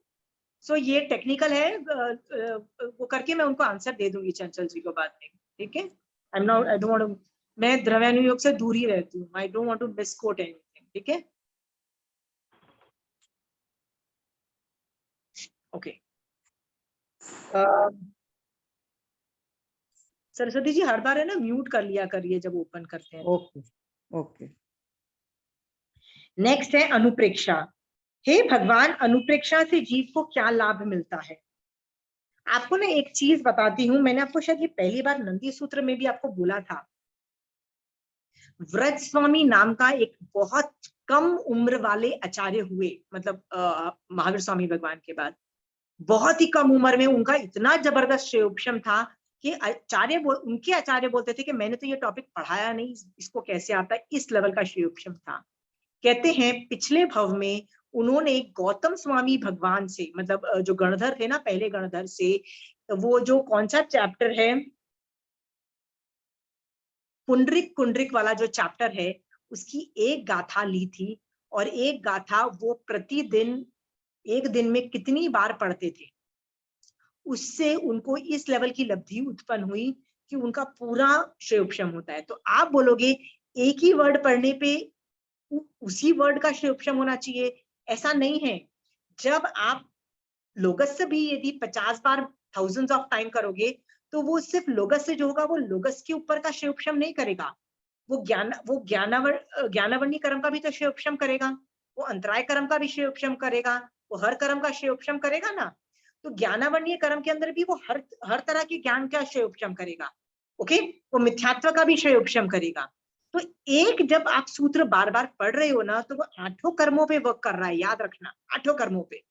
सो ये टेक्निकल है, वो करके मैं उनको आंसर दे दूंगी चंचल जी को बाद में। ठीक है, I am not, I don't want to, मैं द्रव्यानी योग से दूर ही रहती हूँ। I don't want to misquote anything. ठीक है, ओके। सरस्वती जी हर बार है ना म्यूट कर लिया करिए जब ओपन करते हैं। Okay okay. नेक्स्ट है अनुप्रेक्षा। हे भगवान, अनुप्रेक्षा से जीव को क्या लाभ मिलता है? आपको ना एक चीज बताती हूँ, मैंने आपको शायद ये पहली बार नंदी सूत्र में भी आपको बोला था। व्रज स्वामी नाम का एक बहुत कम उम्र वाले आचार्य हुए, मतलब महावीर स्वामी भगवान के बाद बहुत ही कम उम्र में उनका इतना जबरदस्त श्रेयोपशम था कि उनके आचार्य बोलते थे कि मैंने तो ये टॉपिक पढ़ाया नहीं, इसको कैसे आता है। इस लेवल का श्रेयोपशम था। कहते हैं पिछले भव में उन्होंने गौतम स्वामी भगवान से, मतलब जो गणधर थे ना, पहले गणधर से, वो जो कौन सा चैप्टर है, पुंडरिक कुंडरिक वाला जो चैप्टर है, उसकी एक गाथा ली थी। और एक गाथा वो प्रतिदिन एक दिन में कितनी बार पढ़ते थे, उससे उनको इस लेवल की लब्धि उत्पन्न हुई कि उनका पूरा श्रेयोपशम होता है। तो आप बोलोगे एक ही वर्ड पढ़ने पे उसी वर्ड का श्रेयोपशम होना चाहिए, ऐसा नहीं है। जब आप लोगस से भी यदि 50 बार, थाउजेंड्स ऑफ टाइम करोगे, तो वो सिर्फ लोगस से जो होगा वो लोगस के ऊपर का श्रेयोपशम नहीं करेगा, वो ज्ञानावर्णी कर्म का भी तो श्रेयोपशम करेगा, वो अंतराय कर्म का भी श्रेयोपशम करेगा, वो हर कर्म का श्रेयोपशम करेगा ना। तो ज्ञानावर्णीय कर्म के अंदर भी वो हर तरह के ज्ञान का श्रेयोपशम करेगा। ओके, वो मिथ्यात्व का भी श्रेयोपशम करेगा। तो एक जब आप सूत्र बार बार पढ़ रहे हो ना, तो वो 8 कर्मों पे वर्क कर रहा है, याद रखना, 8 कर्मों पे।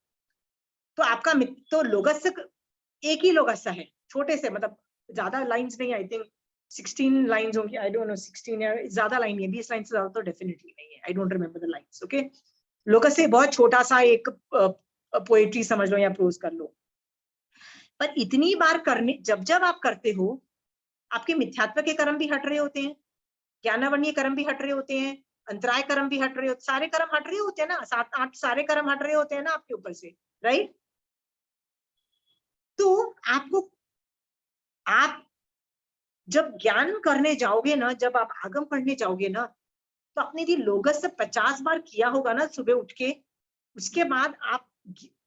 तो आपका तो लोगस एक ही लोगस है, छोटे से, मतलब ज्यादा लाइंस नहीं, आई थिंक 16 लाइंस होंगी, आई डोंट नो 16 या ज्यादा लाइन है, 20 लाइन से ज्यादा तो डेफिनेटली नहीं है, I don't remember the lines. Okay, locus से बहुत छोटा सा एक पोएट्री समझ लो या प्रोज कर लो, पर इतनी बार करने जब जब आप करते हो, आपके मिथ्यात्व के कर्म भी हट रहे होते हैं, ज्ञानावरणीय कर्म भी हट रहे होते हैं, अंतराय कर्म भी हट रहे होते, सारे कर्म हट रहे होते हैं ना, 7-8 सारे कर्म हट रहे होते हैं ना आपके ऊपर से, राइट? तो आपको, आप जब ज्ञान करने जाओगे ना, जब आप आगम पढ़ने जाओगे ना, तो आपने यदि लोगस से 50 बार किया होगा ना सुबह उठ के, उसके बाद आप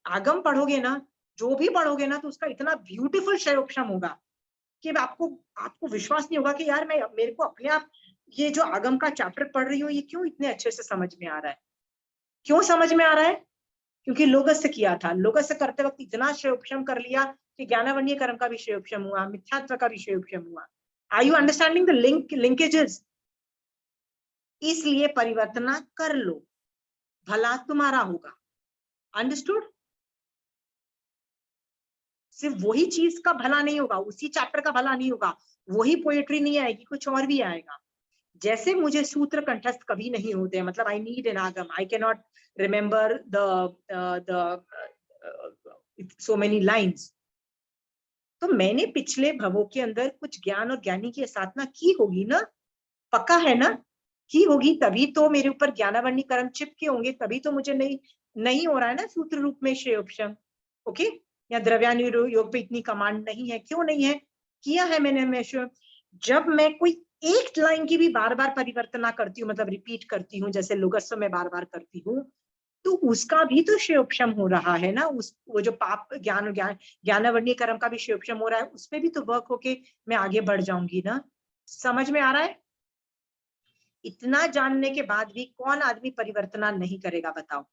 आगम पढ़ोगे ना, जो भी पढ़ोगे ना, तो उसका इतना ब्यूटीफुल शयोपशम होगा कि आपको विश्वास नहीं होगा कि यार मेरे को अपने आप ये जो आगम का चैप्टर पढ़ रही हूँ, ये क्यों इतने अच्छे से समझ में आ रहा है। क्यों समझ में आ रहा है? क्योंकि लोगस से किया था, लोगस से करते वक्त इतना शयोपशम कर लिया कि ज्ञानावरणीय कर्म का भी शयोपशम हुआ, मिथ्यात्व का भी शयोपशम हुआ। Are you understanding the linkages? इसलिए परिवर्तना कर लो, भला तुम्हारा होगा। अंडरस्टूड? सिर्फ वही चीज का भला नहीं होगा, उसी चैप्टर का भला नहीं होगा, वही पोएट्री नहीं आएगी, कुछ और भी आएगा। जैसे मुझे सूत्र कंठस्थ कभी नहीं होते, मतलब आई नीड एन आगम, I can not remember the so many lines. तो मैंने पिछले भवों के अंदर कुछ ज्ञान और ज्ञानी की साधना की होगी ना, पक्का है ना, की होगी, तभी तो मेरे ऊपर ज्ञानावरणी कर्म चिपके होंगे, तभी तो मुझे नहीं हो रहा है ना सूत्र रूप में श्रेयोपशम। ओके, या द्रव्यानुयोग पे इतनी कमांड नहीं है, क्यों नहीं है? किया है मैंने हमेशा। जब मैं कोई एक लाइन की भी बार बार परिवर्तना करती हूँ, मतलब रिपीट करती हूँ, जैसे लोगस्व में बार बार करती हूँ, तो उसका भी तो श्रेयोपशम हो रहा है ना, वो जो पाप ज्ञानावरणीय कर्म का भी श्रेयोपशम हो रहा है, उसमें भी तो वर्क होके मैं आगे बढ़ जाऊंगी ना। समझ में आ रहा है? इतना जानने के बाद भी कौन आदमी परिवर्तना नहीं करेगा बताओ?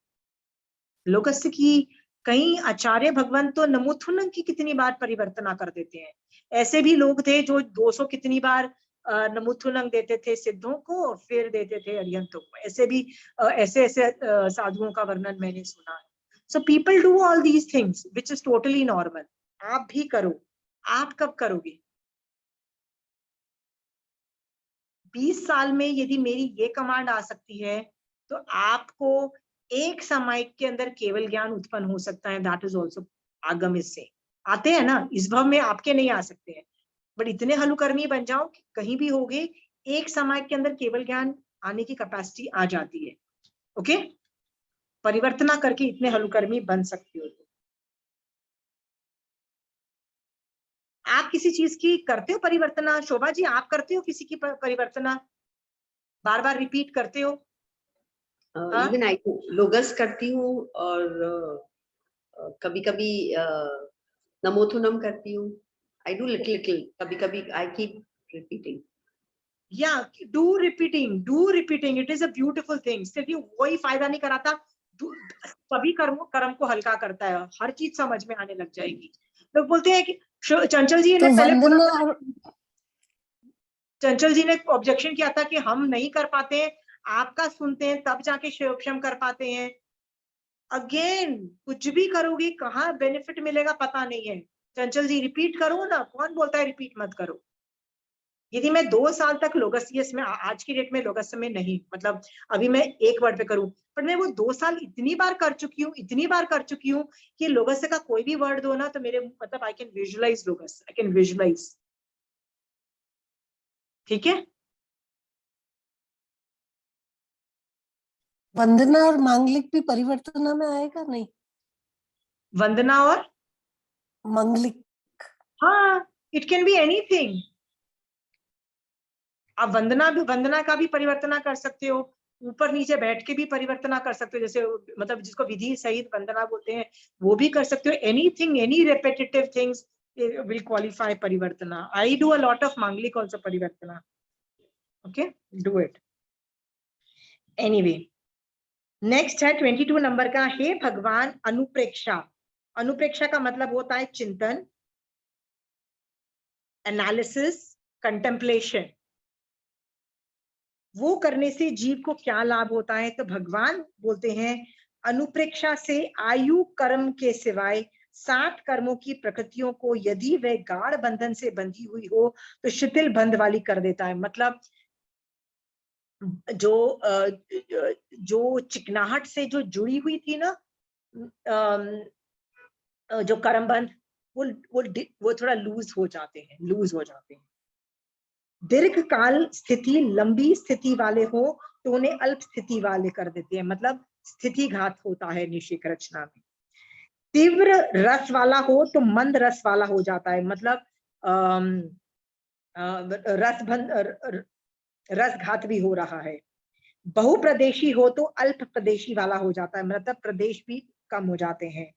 लोकस की कई आचार्य भगवान तो नमोथुनंग की कितनी बार परिवर्तना कर देते हैं। ऐसे भी लोग थे जो 200 कितनी बार नमोथुनंग देते थे सिद्धों को, और फिर देते थे अरिहंतों को। ऐसे भी ऐसे साधुओं का वर्णन मैंने सुना है। So people do all these things which is totally normal. आप भी करो। आप कब करोगे? 20 साल में यदि मेरी ये कमांड आ सकती है, तो आपको एक समय के अंदर केवल ज्ञान उत्पन्न हो सकता है। दैट इज ऑल्सो आगम। इससे आते हैं ना, इस भव में आपके नहीं आ सकते हैं, बट इतने हलुकर्मी बन जाओ कि कहीं भी होगे, एक समय के अंदर केवल ज्ञान आने की कैपेसिटी आ जाती है। ओके, परिवर्तना करके इतने हलुकर्मी बन सकते हो। आप किसी चीज की करते हो परिवर्तना? शोभा जी, आप करते हो किसी की परिवर्तना? बार बार रिपीट करते हो? इवन आई लोगस करती हूँ, और कभी कभी नमोथुनम करती हूँ। आई डू लिटिल, कभी कभी I keep repeating. Yeah, do repeating. It is a beautiful thing. सिर्फ वही फायदा नहीं कराता, सभी कर्म को हल्का करता है, हर चीज समझ में आने लग जाएगी। लोग बोलते हैं कि चंचल जी ने पहले बोला, चंचल जी ने ऑब्जेक्शन किया था कि हम नहीं कर पाते हैं, आपका सुनते हैं तब जाके श्रेयोपशम कर पाते हैं। अगेन, कुछ भी करोगे कहाँ बेनिफिट मिलेगा पता नहीं है। चंचल जी रिपीट करो ना, कौन बोलता है रिपीट मत करो? यदि मैं 2 साल तक लोगसियस में, आज की डेट में लोगस में नहीं, मतलब अभी मैं एक वर्ड पे करूं, पर मैं वो 2 साल इतनी बार कर चुकी हूँ कि लोगस का कोई भी वर्ड दो ना, तो मेरे मतलब आई कैन विजुअलाइज लोगस, आई कैन विजुअलाइज। ठीक है? वंदना और मांगलिक भी परिवर्तना में आएगा नहीं? वंदना और मांगलिक, हाँ, इट कैन बी एनीथिंग। आप वंदना का भी परिवर्तना कर सकते हो, ऊपर नीचे बैठ के भी परिवर्तना कर सकते हो, जैसे मतलब जिसको विधि सहित वंदना बोलते हैं, वो भी कर सकते हो। Anything, any repetitive things will qualify परिवर्तना. I do a lot of Manglik also परिवर्तना. Okay, do it. Anyway, next है 22 नंबर का, हे भगवान अनुप्रेक्षा। अनुप्रेक्षा का मतलब होता है चिंतन, एनालिसिस, कंटेम्पलेशन। वो करने से जीव को क्या लाभ होता है? तो भगवान बोलते हैं अनुप्रेक्षा से आयु कर्म के सिवाय 7 कर्मों की प्रकृतियों को यदि वह गाढ़ बंधन से बंधी हुई हो तो शिथिल बंध वाली कर देता है। मतलब जो चिकनाहट से जो जुड़ी हुई थी ना जो कर्म बंध, वो थोड़ा लूज हो जाते हैं। दीर्घ काल स्थिति लंबी स्थिति वाले हो तो उन्हें अल्प स्थिति वाले कर देते हैं। मतलब स्थिति घात होता है निषेक रचना में। तीव्र रस वाला हो तो मंद रस वाला हो जाता है। मतलब रस घात भी हो रहा है। बहुप्रदेशी हो तो अल्प प्रदेशी वाला हो जाता है। मतलब प्रदेश भी कम हो जाते हैं।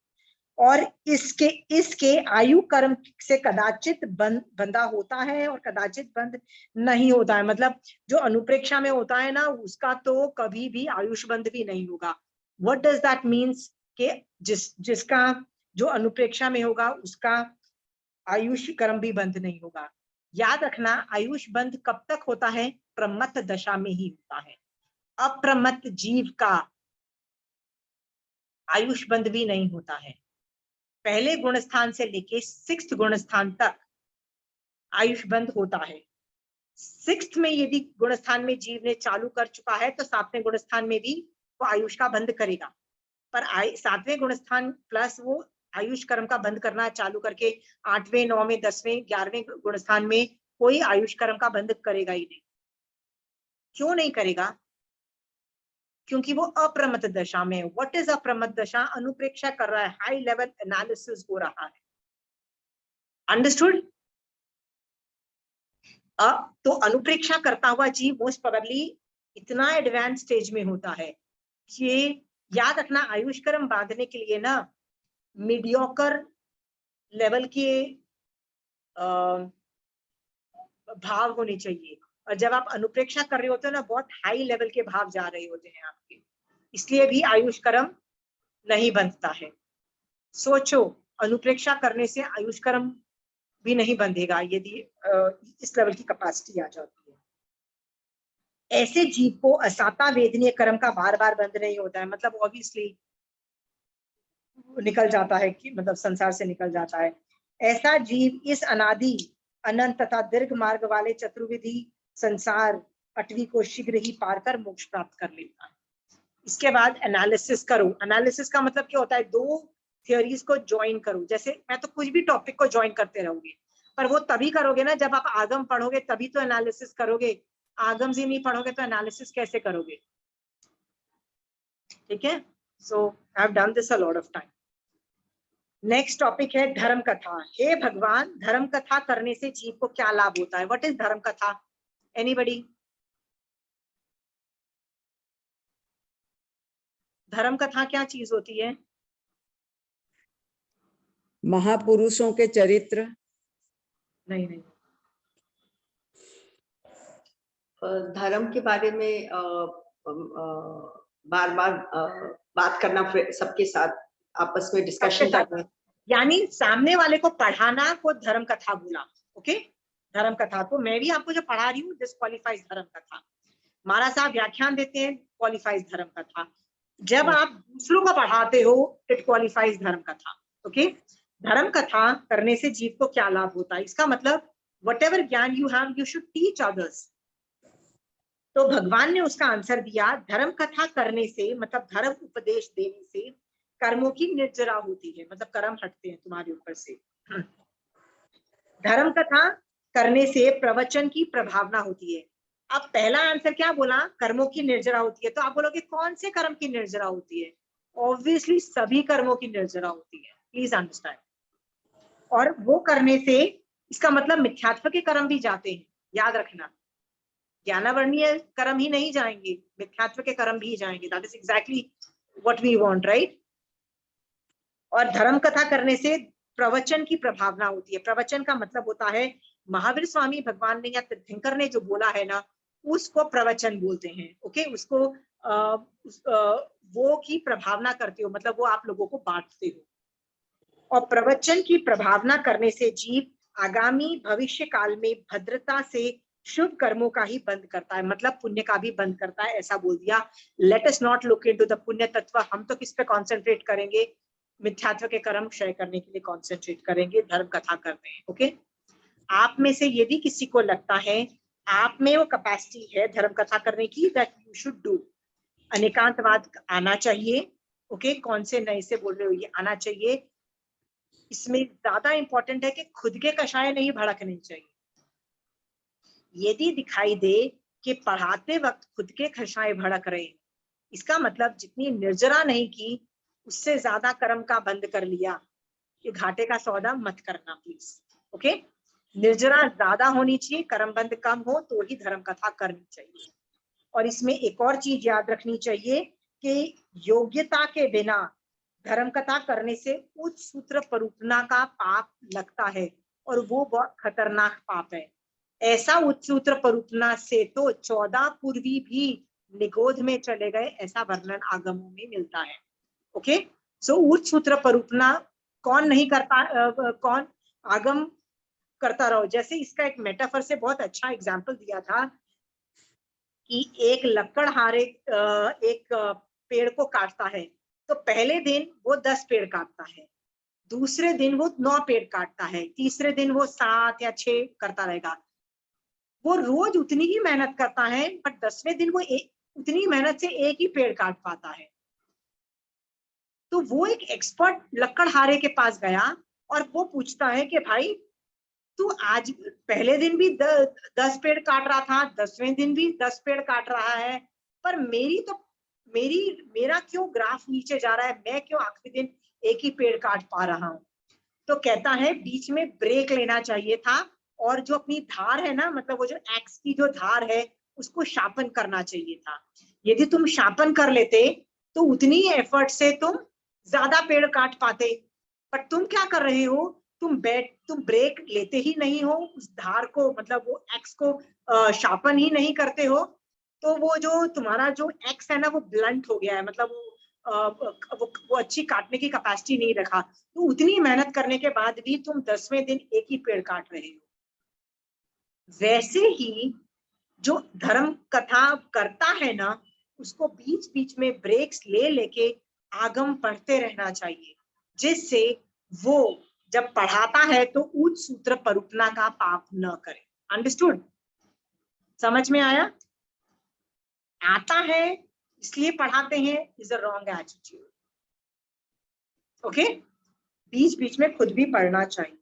और इसके आयु कर्म से कदाचित बंधा होता है और कदाचित बंद नहीं होता है। मतलब जो अनुप्रेक्षा में होता है ना, उसका तो कभी भी आयुष बंध भी नहीं होगा। व्हाट डज दैट मीन्स कि जिसका जो अनुप्रेक्षा में होगा उसका आयुष कर्म भी बंद नहीं होगा। याद रखना, आयुष बंध कब तक होता है? प्रमत्त दशा में ही होता है। अप्रमत्त जीव का आयुष बंध भी नहीं होता है। पहले गुण स्थान से लेके 6th गुण स्थान तक आयुष बंध होता है। 6th में यदि गुण स्थान में जीव ने चालू कर चुका है तो 7वें गुण स्थान में भी वो आयुष का बंध करेगा। पर 7वें गुण स्थान प्लस वो आयुष कर्म का बंध करना चालू करके 8वें 9वें 10वें 11वें गुण स्थान में कोई आयुष कर्म का बंध करेगा ही नहीं। क्यों नहीं करेगा? क्योंकि वो अप्रमत्त दशा में है। व्हाट इज अप्रमत्त दशा? अनुप्रेक्षा कर रहा है, हाई लेवल एनालिसिस हो रहा है। अंडरस्टूड? तो अनुप्रेक्षा करता हुआ जीव मोस्ट प्रोबेबली इतना एडवांस स्टेज में होता है कि याद रखना, आयुष कर्म बांधने के लिए ना मीडियोकर लेवल के भाव होने चाहिए। और जब आप अनुप्रेक्षा कर रहे होते हो ना, बहुत हाई लेवल के भाव जा रहे होते हैं आपके, इसलिए भी आयुष कर्म नहीं बंधता है। सोचो, अनुप्रेक्षा करने से आयुष कर्म भी नहीं बंधेगा यदि इस लेवल की कैपेसिटी आ जाती है। ऐसे जीव को असाता वेदनीय कर्म का बार बार बंध नहीं होता है। मतलब ऑब्वियसली निकल जाता है कि मतलब संसार से निकल जाता है। ऐसा जीव इस अनादि अनंत तथा दीर्घ मार्ग वाले चतुर्विधि संसार अटवी को शीघ्र ही पार कर मोक्ष प्राप्त कर लेता है। इसके बाद एनालिसिस करो। एनालिसिस का मतलब क्या होता है? 2 थियोरीज को ज्वाइन करो। जैसे मैं तो कुछ भी टॉपिक को ज्वाइन करते रहूंगी, पर वो तभी करोगे ना जब आप आगम पढ़ोगे, तभी तो एनालिसिस करोगे। आगम ही नहीं पढ़ोगे तो एनालिसिस कैसे करोगे? ठीक है, so I have done this a lot of time. Next topic है धर्म कथा। हे भगवान, धर्म कथा करने से जीव को क्या लाभ होता है? व्हाट इज धर्म कथा? एनीबडी? धर्म कथा क्या चीज होती है? महापुरुषों के चरित्र। नहीं, धर्म के बारे में बार बार बात करना, सबके साथ आपस में डिस्कशन करना। यानी सामने वाले को पढ़ाना को धर्म कथा बोला। ओके, धर्म कथा। तो मैं भी आपको जो पढ़ा रही हूँ, दिस क्वालिफाइज धर्म कथा। महाराज साहब व्याख्यान देते हैं, क्वालिफाइज धर्म कथा। जब आप दूसरों को पढ़ाते हो, इट क्वालिफाइज धर्म कथा। ओके, धर्म कथा करने से जीव को क्या लाभ होता है? इसका मतलब whatever ज्ञान you have, you should teach others. तो भगवान ने उसका आंसर दिया, धर्म कथा करने से मतलब धर्म उपदेश देने से कर्मों की निर्जरा होती है। मतलब कर्म हटते हैं तुम्हारे ऊपर से। धर्म कथा करने से प्रवचन की प्रभावना होती है। अब पहला आंसर क्या बोला? कर्मों की निर्जरा होती है। तो आप बोलोगे कौन से कर्म की निर्जरा होती है? ऑब्वियसली सभी कर्मों की निर्जरा होती है। Please understand. और वो करने से इसका मतलब मिथ्यात्व के कर्म भी जाते हैं। याद रखना, ज्ञानावर्णीय कर्म ही नहीं जाएंगे, मिथ्यात्व के कर्म भी जाएंगे। That is exactly what we want, right? और धर्म कथा करने से प्रवचन की प्रभावना होती है। प्रवचन का मतलब होता है, महावीर स्वामी भगवान ने या तीर्थंकर ने जो बोला है ना, उसको प्रवचन बोलते हैं। ओके, उसको वो की प्रभावना करते हो, मतलब वो आप लोगों को बांटते हो। और प्रवचन की प्रभावना करने से जीव आगामी भविष्य काल में भद्रता से शुभ कर्मों का ही बंद करता है। मतलब पुण्य का भी बंद करता है, ऐसा बोल दिया। Let us not look into the पुण्य तत्व। हम तो किस पे कॉन्सेंट्रेट करेंगे? मिथ्यात्व के कर्म क्षय करने के लिए कॉन्सेंट्रेट करेंगे, धर्म कथा करते हैं। ओके, आप में से यदि किसी को लगता है आप में वो कैपेसिटी है धर्म कथा करने की, दैट यू शुड डू, अनेकांतवाद आना चाहिए। ओके, कौन से नए से बोल रहे हो, ये आना चाहिए। इसमें ज्यादा इंपॉर्टेंट है कि खुद के कषाय नहीं भड़कने चाहिए। यदि दिखाई दे कि पढ़ाते वक्त खुद के कषाय भड़क रहे, इसका मतलब जितनी निर्जरा नहीं की उससे ज्यादा कर्म का बंद कर लिया, ये घाटे का सौदा मत करना प्लीज। ओके, निर्जरा ज्यादा होनी चाहिए, कर्म बंद कम हो तो ही धर्म कथा करनी चाहिए। और इसमें एक और चीज याद रखनी चाहिए कि योग्यता के बिना धर्म कथा करने से उच्च सूत्र परूपना का पाप लगता है, और वो बहुत खतरनाक पाप है। ऐसा उच्च सूत्र परूपना से तो 14 पूर्वी भी निगोध में चले गए, ऐसा वर्णन आगमों में मिलता है। ओके, सो उच्च सूत्र परूपना कौन नहीं करता, कौन आगम करता रहो। जैसे इसका एक मेटाफर से बहुत अच्छा एग्जाम्पल दिया था कि एक लकड़हारे एक पेड़ को काटता है, तो पहले दिन वो 10 पेड़ काटता है, दूसरे दिन वो 9 पेड़ काटता है, तीसरे दिन वो 7 या 6 करता रहेगा। वो रोज उतनी ही मेहनत करता है, बट 10वें दिन वो उतनी मेहनत से एक ही पेड़ काट पाता है। तो वो एक एक्सपर्ट लकड़हारे के पास गया और वो पूछता है कि भाई तू आज पहले दिन भी 10 पेड़ काट रहा था, 10वें दिन भी 10 पेड़ काट रहा है, पर मेरा क्यों ग्राफ नीचे जा रहा है, मैं क्यों आखिरी दिन एक ही पेड़ काट पा रहा हूँ। तो कहता है बीच में ब्रेक लेना चाहिए था, और जो अपनी धार है ना, मतलब वो जो एक्स की जो धार है उसको शार्पन करना चाहिए था। यदि तुम शार्पन कर लेते तो उतनी एफर्ट से तुम ज्यादा पेड़ काट पाते, पर तुम क्या कर रहे हो, तुम ब्रेक लेते ही नहीं हो, उस धार को मतलब वो एक्स को शार्पन ही नहीं करते हो, तो वो जो तुम्हारा जो एक्स है ना वो ब्लंट हो गया है, मतलब वो अच्छी काटने की कैपेसिटी नहीं रखा। तो उतनी मेहनत करने के बाद भी तुम 10वें दिन एक ही पेड़ काट रहे हो। वैसे ही जो धर्म कथा करता है ना, उसको बीच बीच में ब्रेक्स ले लेके आगम पढ़ते रहना चाहिए, जिससे वो जब पढ़ाता है तो उच्च सूत्र परूपना का पाप न करे। अंडरस्टूड? समझ में आया? आता है इसलिए पढ़ाते हैं is a wrong attitude. Okay, बीच बीच में खुद भी पढ़ना चाहिए।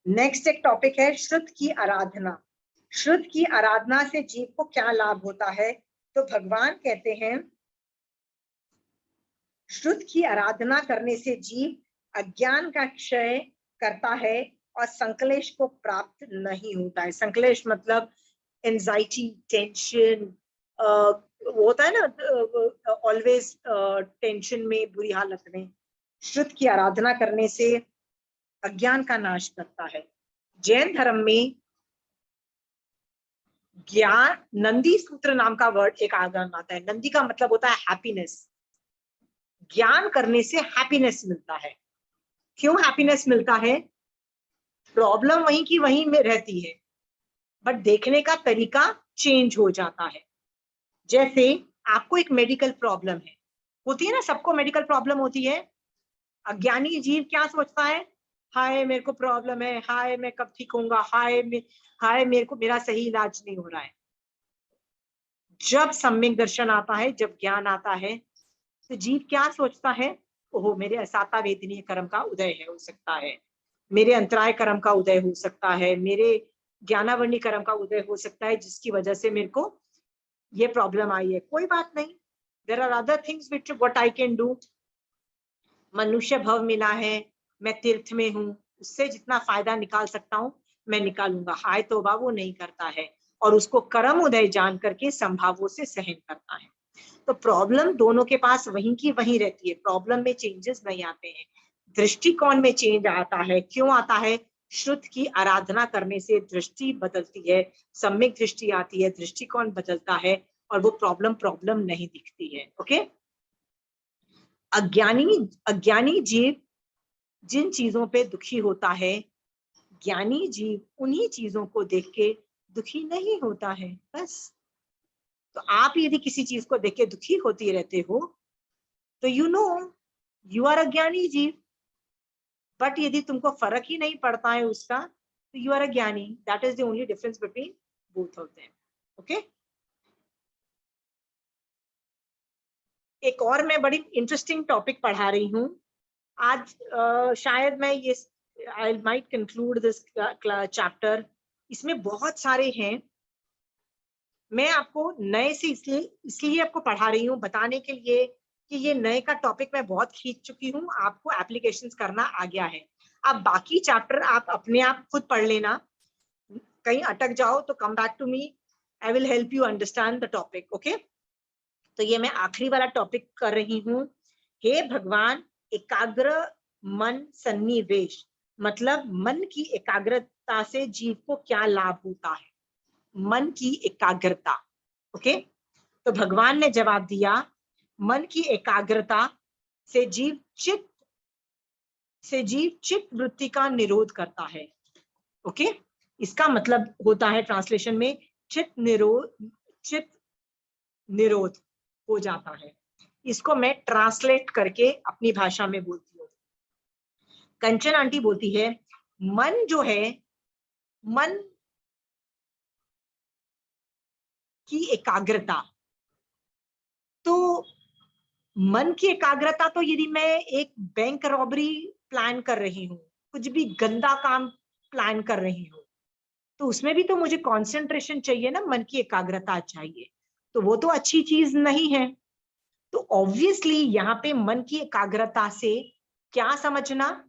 नेक्स्ट एक टॉपिक है श्रुत की आराधना। श्रुत की आराधना से जीव को क्या लाभ होता है? तो भगवान कहते हैं श्रुत की आराधना करने से जीव अज्ञान का क्षय करता है और संकलेश को प्राप्त नहीं होता है। संकलेश मतलब एंजाइटी, टेंशन, वो होता है ना ऑलवेज टेंशन में, बुरी हालत में। श्रुत की आराधना करने से अज्ञान का नाश करता है। जैन धर्म में ज्ञान, नंदी सूत्र नाम का वर्ड एक आगम आता है। नंदी का मतलब होता है हैप्पीनेस। ज्ञान करने से हैप्पीनेस मिलता है। क्यों हैप्पीनेस मिलता है? प्रॉब्लम वहीं की वहीं में रहती है, बट देखने का तरीका चेंज हो जाता है। जैसे आपको एक मेडिकल प्रॉब्लम है, होती है ना, सबको मेडिकल प्रॉब्लम होती है। अज्ञानी जीव क्या सोचता है? हाय मेरे को प्रॉब्लम है, हाय मैं कब ठीक होऊंगा, हाय मेरे को मेरा सही इलाज नहीं हो रहा है। जब सम्यक दर्शन आता है, जब ज्ञान आता है, तो जीव क्या सोचता है? ओहो, मेरे असाता वेदनीय कर्म का उदय है, हो सकता है मेरे अंतराय कर्म का उदय हो सकता है, मेरे ज्ञानावर्णी कर्म का उदय हो सकता है, जिसकी वजह से मेरे को ये प्रॉब्लम आई है। कोई बात नहीं, there are other things which what I can do. मनुष्य भव मिला है, मैं तीर्थ में हूँ, उससे जितना फायदा निकाल सकता हूँ मैं निकालूंगा। हाय तौबा वो नहीं करता है, और उसको कर्म उदय जान करके संभावों से सहन करता है। तो प्रॉब्लम दोनों के पास वहीं की वहीं रहती है, प्रॉब्लम में चेंजेस नहीं आते हैं, दृष्टिकोण में चेंज आता है। क्यों आता है? श्रुत की आराधना करने से दृष्टि बदलती है, सम्यक दृष्टि आती है, दृष्टिकोण बदलता है, और वो प्रॉब्लम नहीं दिखती है। ओके, अज्ञानी जीव जिन चीजों पे दुखी होता है, ज्ञानी जीव उन्हीं चीजों को देख के दुखी नहीं होता है। बस, तो आप यदि किसी चीज को देख के दुखी होती रहते हो, तो यू नो यू आर अज्ञानी जीव, बट यदि तुमको फर्क ही नहीं पड़ता है उसका, तो यू आर अज्ञानी। That is the only difference between both of them. Okay, एक और मैं बड़ी इंटरेस्टिंग टॉपिक पढ़ा रही हूँ आज। शायद मैं ये I might conclude this chapter. इसमें बहुत सारे हैं, मैं आपको नए से इसलिए आपको पढ़ा रही हूँ, बताने के लिए कि ये नए का टॉपिक मैं बहुत खींच चुकी हूँ, आपको एप्लीकेशंस करना आ गया है। अब बाकी चैप्टर आप अपने आप खुद पढ़ लेना, कहीं अटक जाओ तो come back to me, I will help you understand the topic. Okay, तो ये मैं आखिरी वाला टॉपिक कर रही हूँ। हे भगवान, एकाग्र मन सन्निवेश, मतलब मन की एकाग्रता से जीव को क्या लाभ होता है, मन की एकाग्रता। ओके, तो भगवान ने जवाब दिया, मन की एकाग्रता से जीव चित्त वृत्ति का निरोध करता है। ओके, इसका मतलब होता है ट्रांसलेशन में चित्त निरोध हो जाता है। इसको मैं ट्रांसलेट करके अपनी भाषा में बोलती हूँ। कंचन आंटी बोलती है, मन जो है, मन की एकाग्रता, तो मन की एकाग्रता तो यदि मैं एक बैंक रॉबरी प्लान कर रही हूँ, कुछ भी गंदा काम प्लान कर रही हूँ, तो उसमें भी तो मुझे कंसंट्रेशन चाहिए ना, मन की एकाग्रता चाहिए, तो वो तो अच्छी चीज नहीं है। तो ऑब्वियसली यहाँ पे मन की एकाग्रता से क्या समझना,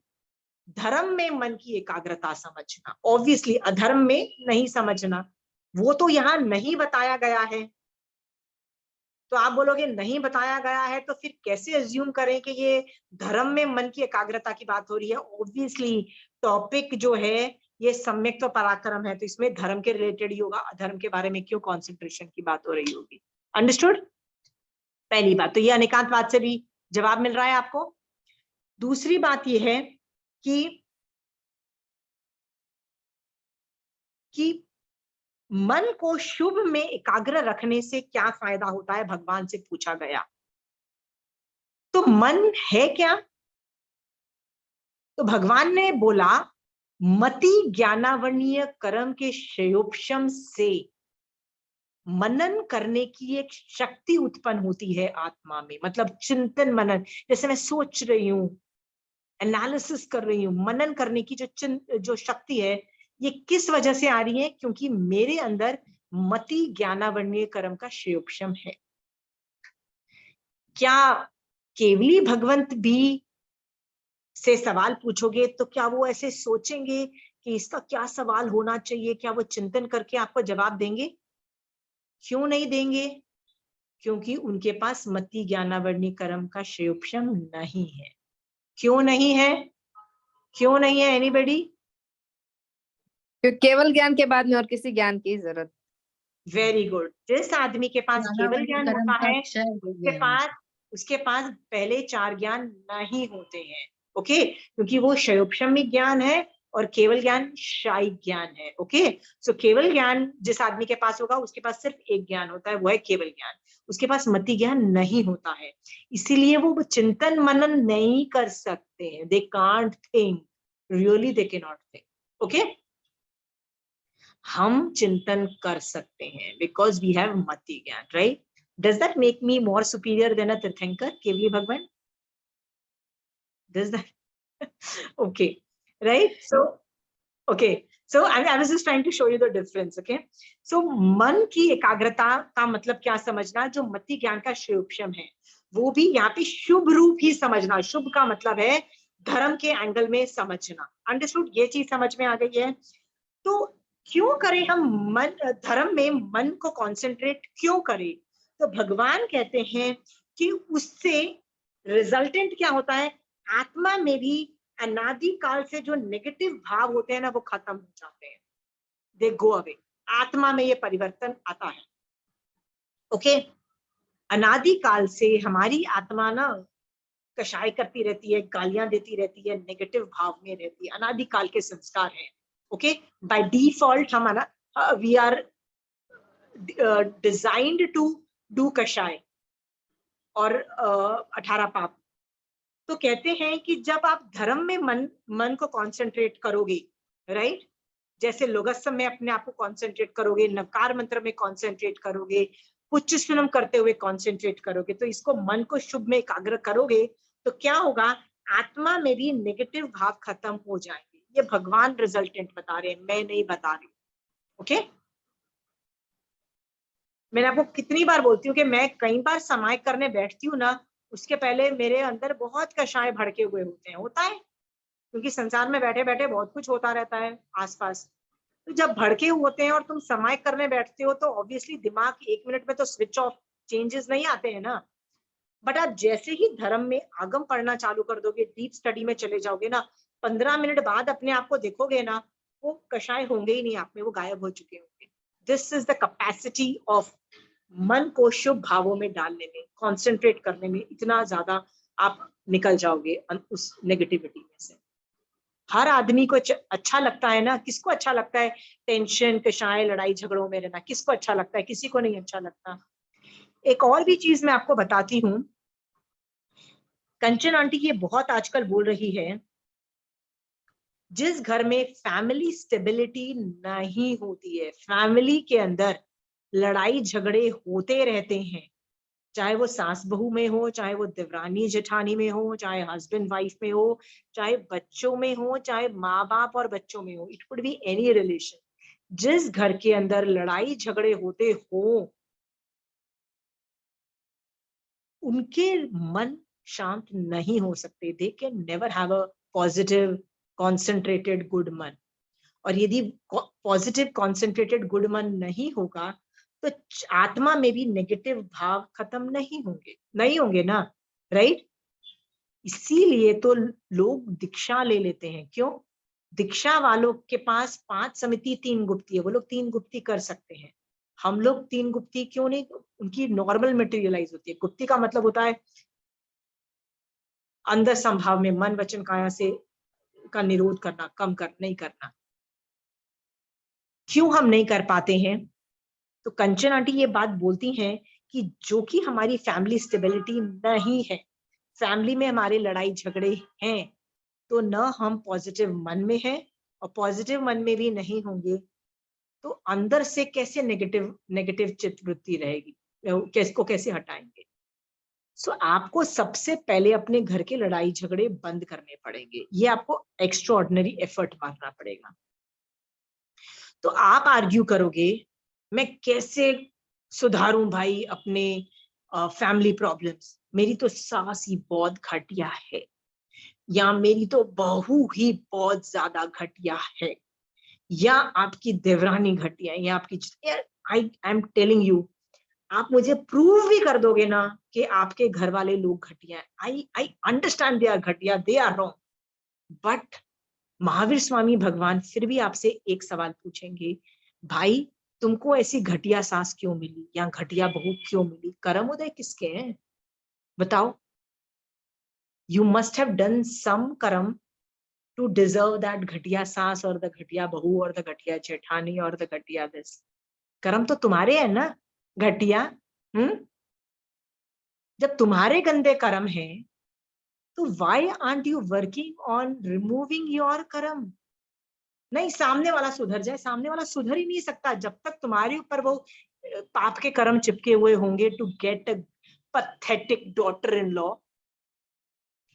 धर्म में मन की एकाग्रता समझना, ऑब्वियसली अधर्म में नहीं समझना, वो तो यहाँ नहीं बताया गया है। तो आप बोलोगे नहीं बताया गया है, तो फिर कैसे अज्यूम करें कि ये धर्म में मन की एकाग्रता की बात हो रही है। ऑब्वियसली टॉपिक जो है ये सम्यक तो पराक्रम है, तो इसमें धर्म के रिलेटेड ही होगा, अधर्म के बारे में क्यों कॉन्सेंट्रेशन की बात हो रही होगी। अंडरस्टूड? पहली बात तो ये अनेकांतवाद से भी जवाब मिल रहा है आपको। दूसरी बात ये है कि मन को शुभ में एकाग्र रखने से क्या फायदा होता है, भगवान से पूछा गया। तो मन है क्या? तो भगवान ने बोला, मति ज्ञानावरणीय कर्म के श्रेयोपशम से मनन करने की एक शक्ति उत्पन्न होती है आत्मा में, मतलब चिंतन मनन, जैसे मैं सोच रही हूँ, एनालिसिस कर रही हूँ, मनन करने की जो शक्ति है, ये किस वजह से आ रही है? क्योंकि मेरे अंदर मति ज्ञानावरणीय कर्म का श्रेयोपशम है। क्या केवली भगवंत भी से सवाल पूछोगे तो क्या वो ऐसे सोचेंगे कि इसका क्या सवाल होना चाहिए, क्या वो चिंतन करके आपको जवाब देंगे? क्यों नहीं देंगे? क्योंकि उनके पास मति ज्ञानावरणीय कर्म का श्रेयोपशम नहीं है। क्यों नहीं है? क्यों नहीं है एनीबडी? केवल ज्ञान के बाद में और किसी ज्ञान की जरूरत। Very good. जिस आदमी के पास केवल ज्ञान होता है, उसके पास पहले 4 ज्ञान नहीं होते हैं। ओके, क्योंकि वो क्षयोपशमी ज्ञान है और केवल ज्ञान शाई ज्ञान है। ओके, सो केवल ज्ञान जिस आदमी के पास होगा, उसके पास सिर्फ एक ज्ञान होता है, वो है केवल ज्ञान। उसके पास मति ज्ञान नहीं होता है, इसीलिए वो चिंतन मनन नहीं कर सकते हैं। They can't think, really they can not think. Okay, हम चिंतन कर सकते हैं बिकॉज वी हैव मति ज्ञान, right? Does that make me more superior than a Tirthankar, Kevali Bhagwan? Does that? Okay, right? So, okay. So I was just trying to show you the difference. Okay. So मन की एकाग्रता का मतलब क्या समझना, जो मति ज्ञान का श्रेयोपशम है, वो भी यहाँ पे शुभ रूप ही समझना। शुभ का मतलब है धर्म के एंगल में समझना। अंडरस्टूड? ये चीज समझ में आ गई है। तो क्यों करें हम मन, धर्म में मन को कॉन्सेंट्रेट क्यों करें? तो भगवान कहते हैं कि उससे रिजल्टेंट क्या होता है, आत्मा में भी अनादि काल से जो नेगेटिव भाव होते हैं ना, वो खत्म हो जाते हैं, दे गो अवे। आत्मा में ये परिवर्तन आता है। ओके, अनादि काल से हमारी आत्मा ना कषाय करती रहती है, गालियां देती रहती है, नेगेटिव भाव में रहती है, अनादि काल के संस्कार हैं। ओके, बाय डिफॉल्ट हम we are designed to do कषाय और 18 पाप। तो कहते हैं कि जब आप धर्म में मन को कॉन्सेंट्रेट करोगे, राइट, जैसे लोगस्सम में अपने आप को कॉन्सेंट्रेट करोगे, नवकार मंत्र में कॉन्सेंट्रेट करोगे, पुच्छस्वनम करते हुए कॉन्सेंट्रेट करोगे, तो इसको मन को शुभ में एकाग्र करोगे, तो क्या होगा, आत्मा में भी नेगेटिव भाव खत्म हो जाएंगे। ये भगवान रिजल्टेंट बता रहे हैं, मैं नहीं बता रही। ओके, मैंने आपको कितनी बार बोलती हूँ कि मैं कई बार समाय करने बैठती हूँ ना, उसके पहले मेरे अंदर बहुत कषाय भड़के हुए होते हैं, होता है, क्योंकि संसार में बैठे बैठे बहुत कुछ होता रहता है आसपास। तो जब भड़के होते हैं और तुम समाय करने बैठते हो, तो ऑब्वियसली दिमाग 1 मिनट में तो स्विच ऑफ, चेंजेस नहीं आते हैं ना। बट आप जैसे ही धर्म में आगम पढ़ना चालू कर दोगे, डीप स्टडी में चले जाओगे ना, 15 मिनट बाद अपने आप को देखोगे ना, वो कषाय होंगे ही नहीं आप में, वो गायब हो चुके होंगे। This is the capacity of मन को शुभ भावों में डालने में, कॉन्सेंट्रेट करने में, इतना ज्यादा आप निकल जाओगे उस नेगेटिविटी में से। हर आदमी को अच्छा लगता है ना, किसको अच्छा लगता है टेंशन, कषाय, लड़ाई झगड़ों में रहना, किसको अच्छा लगता है, किसी को नहीं अच्छा लगता। एक और भी चीज मैं आपको बताती हूँ, कंचन आंटी ये बहुत आजकल बोल रही है, जिस घर में फैमिली स्टेबिलिटी नहीं होती है, फैमिली के अंदर लड़ाई झगड़े होते रहते हैं, चाहे वो सास बहू में हो, चाहे वो देवरानी जेठानी में हो, चाहे हस्बैंड वाइफ में हो, चाहे बच्चों में हो, चाहे माँ बाप और बच्चों में हो, it could be any relation, जिस घर के अंदर लड़ाई झगड़े होते हो, उनके मन शांत नहीं हो सकते। They can never have a positive concentrated good मन। और यदि पॉजिटिव कॉन्सेंट्रेटेड गुड मन नहीं होगा, तो आत्मा में भी नेगेटिव भाव खत्म नहीं होंगे ना, राइट। इसीलिए तो लोग दीक्षा ले लेते हैं। क्यों? दीक्षा वालों के पास 5 समिति 3 गुप्ती है, वो लोग 3 गुप्ती कर सकते हैं। हम लोग 3 गुप्ती क्यों नहीं? उनकी नॉर्मल मटेरियलाइज होती है। गुप्ती का मतलब होता है अंदर संभाव में मन वचन काया से का निरोध करना, कम कर नहीं करना। क्यों हम नहीं कर पाते हैं? तो कंचन आंटी ये बात बोलती हैं कि जो कि हमारी फैमिली स्टेबिलिटी नहीं है, फैमिली में हमारे लड़ाई झगड़े हैं, तो न हम पॉजिटिव मन में हैं, और पॉजिटिव मन में भी नहीं होंगे, तो अंदर से कैसे नेगेटिव चित्तवृत्ति रहेगी, कैसे हटाएंगे? सो आपको सबसे पहले अपने घर के लड़ाई झगड़े बंद करने पड़ेंगे। ये आपको एक्स्ट्राऑर्डिनरी एफर्ट मारना पड़ेगा। तो आप आर्ग्यू करोगे मैं कैसे सुधारूं भाई अपने फैमिली प्रॉब्लम्स, मेरी तो सास ही बहुत घटिया है, या मेरी तो बहू ही बहुत ज्यादा घटिया है, या आपकी देवरानी घटिया है, या आपकी, आई एम टेलिंग यू, आप मुझे प्रूव भी कर दोगे ना कि आपके घर वाले लोग घटिया है, I understand they are ghatiya, they are wrong, but Mahavir Swami Bhagwan फिर भी आपसे एक सवाल पूछेंगे, भाई तुमको ऐसी घटिया सास क्यों मिली या घटिया बहू क्यों मिली? कर्म उदय किसके हैं बताओ? You must have done some कर्म टू डिजर्व दैट घटिया सास और द घटिया बहू और द घटिया जेठानी और द घटिया दिस। कर्म तो तुम्हारे है ना घटिया। जब तुम्हारे गंदे कर्म हैं, तो why aren't you working on removing your कर्म? नहीं, सामने वाला सुधर जाए, सामने वाला सुधर ही नहीं सकता जब तक तुम्हारे ऊपर वो पाप के कर्म चिपके हुए होंगे। To get a pathetic daughter in law,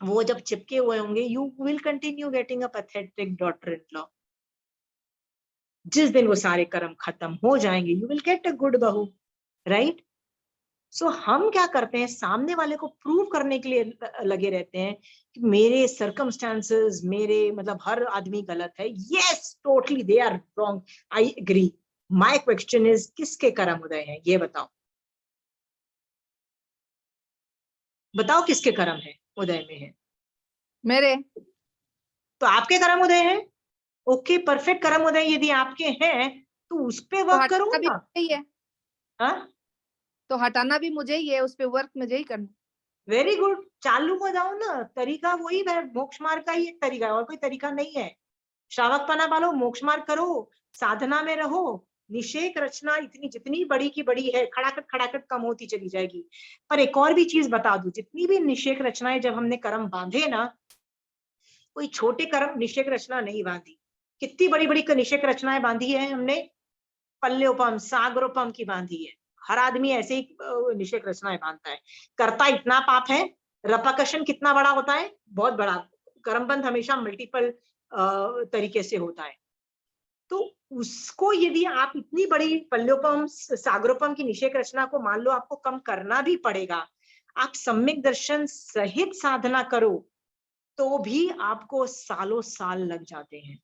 वो जब चिपके हुए होंगे, you will continue getting a pathetic daughter in law. जिस दिन वो सारे कर्म खत्म हो जाएंगे, you will get a good बहू, राइट। सो हम क्या करते हैं, सामने वाले को प्रूव करने के लिए लगे रहते हैं कि मेरे सर्कमस्टांसेस, मेरे मतलब हर आदमी गलत है। Yes, totally they are wrong, I agree. My question is, किसके कर्म उदय हैं ये बताओ, बताओ किसके कर्म है उदय में है? मेरे। तो आपके कर्म उदय हैं, ओके, परफेक्ट कर्म उदय यदि आपके हैं तो उस पे तो वर्क करो हटाना भी ना। मुझे ही है, हाँ, तो हटाना भी मुझे ही है, उस पे वर्क मुझे ही करना। वेरी गुड, चालू हो जाओ ना। तरीका वही है, मोक्ष मार्ग का ही एक तरीका है, और कोई तरीका नहीं है। श्रावकपना वालों मोक्ष मार्ग करो, साधना में रहो, निषेक रचना इतनी जितनी बड़ी की बड़ी है, खड़ाखट कम होती चली जाएगी। पर एक और भी चीज बता दूं, जितनी भी निषेक रचनाएं जब हमने कर्म बांधे ना, कोई छोटे कर्म निषेक रचना नहीं बांधी। कितनी बड़ी बड़ी निषेक रचनाएं बांधी है हमने, पल्योपम सागरोपम की बांधी है। हर आदमी ऐसे ही निषेक रचनाएं बांधता है। करता इतना पाप है, रपकशन कितना बड़ा होता है, बहुत बड़ा। कर्मबंध हमेशा मल्टीपल तरीके से होता है। तो उसको यदि आप इतनी बड़ी पल्योपम सागरोपम की निषेक रचना को मान लो आपको कम करना भी पड़ेगा, आप सम्यक दर्शन सहित साधना करो तो भी आपको सालों साल लग जाते हैं।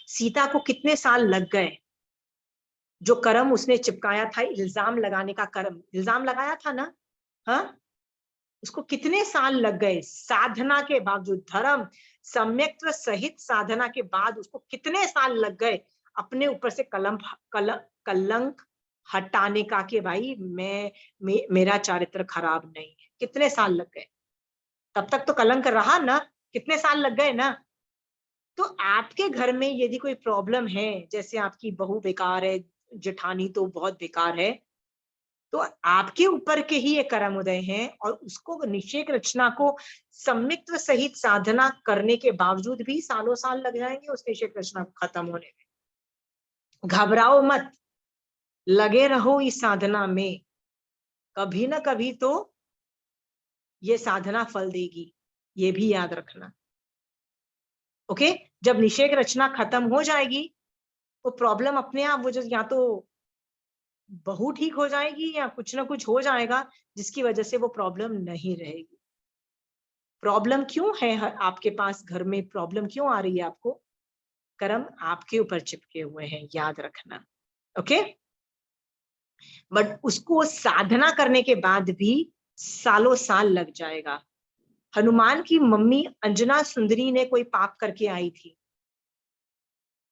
सीता को कितने साल लग गए? जो कर्म उसने चिपकाया था, इल्जाम लगाने का कर्म, इल्जाम लगाया था ना, हाँ, उसको कितने साल लग गए साधना के बावजूद, धर्म सम्यक्त्व सहित साधना के बाद उसको कितने साल लग गए अपने ऊपर से कलंक हटाने का कि भाई मेरा चारित्र खराब नहीं है। कितने साल लग गए? तब तक तो कलंक रहा ना, कितने साल लग गए ना। तो आपके घर में यदि कोई प्रॉब्लम है, जैसे आपकी बहू बेकार है, जेठानी तो बहुत बेकार है, तो आपके ऊपर के ही ये कर्म उदय हैं और उसको निषेक रचना को सम्मिक्त्व सहित साधना करने के बावजूद भी सालों साल लग जाएंगे उस निषेक रचना को खत्म होने में। घबराओ मत, लगे रहो इस साधना में, कभी ना कभी तो ये साधना फल देगी, ये भी याद रखना। ओके, जब निषेक रचना खत्म हो जाएगी तो प्रॉब्लम अपने आप, वो जो या तो बहू ठीक हो जाएगी या कुछ ना कुछ हो जाएगा जिसकी वजह से वो प्रॉब्लम नहीं रहेगी। प्रॉब्लम क्यों है आपके पास घर में, प्रॉब्लम क्यों आ रही है आपको? कर्म आपके ऊपर चिपके हुए हैं, याद रखना। ओके, बट उसको साधना करने के बाद भी सालों साल लग जाएगा। हनुमान की मम्मी अंजना सुंदरी ने कोई पाप करके आई थी,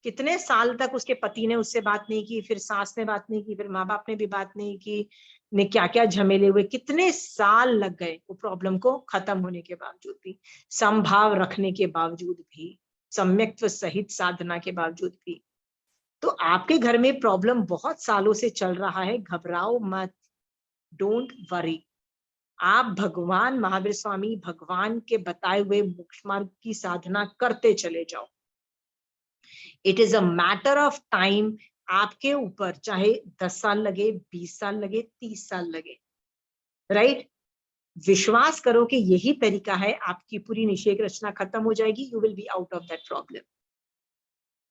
कितने साल तक उसके पति ने उससे बात नहीं की, फिर सास ने बात नहीं की, फिर माँ बाप ने भी बात नहीं की, ने क्या क्या झमेले हुए, कितने साल लग गए वो प्रॉब्लम को खत्म होने के बावजूद भी, समभाव रखने के बावजूद भी, सम्यक्त्व सहित साधना के बावजूद भी। तो आपके घर में प्रॉब्लम बहुत सालों से चल रहा है, घबराओ मत, डोंट वरी। आप भगवान महावीर स्वामी भगवान के बताए हुए मोक्ष मार्ग की साधना करते चले जाओ। It is a matter of time, आपके ऊपर चाहे 10 साल लगे, 20 साल लगे, 30 साल लगे, राइट? विश्वास करो कि यही तरीका है, आपकी पूरी निषेक रचना खत्म हो जाएगी, you will be out of that problem.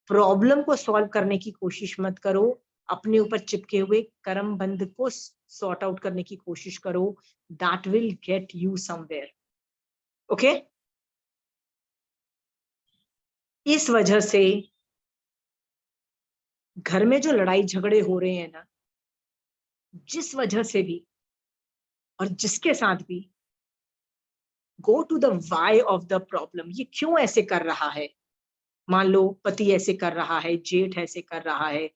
Problem को सॉल्व करने की कोशिश मत करो, अपने ऊपर चिपके हुए कर्म बंध को सॉर्ट आउट करने की कोशिश करो, that will get you somewhere. Okay, इस वजह से घर में जो लड़ाई झगड़े हो रहे हैं ना, जिस वजह से भी और जिसके साथ भी, go to the why of the problem. ये क्यों ऐसे कर रहा है? मान लो पति ऐसे कर रहा है, जेठ ऐसे कर रहा है,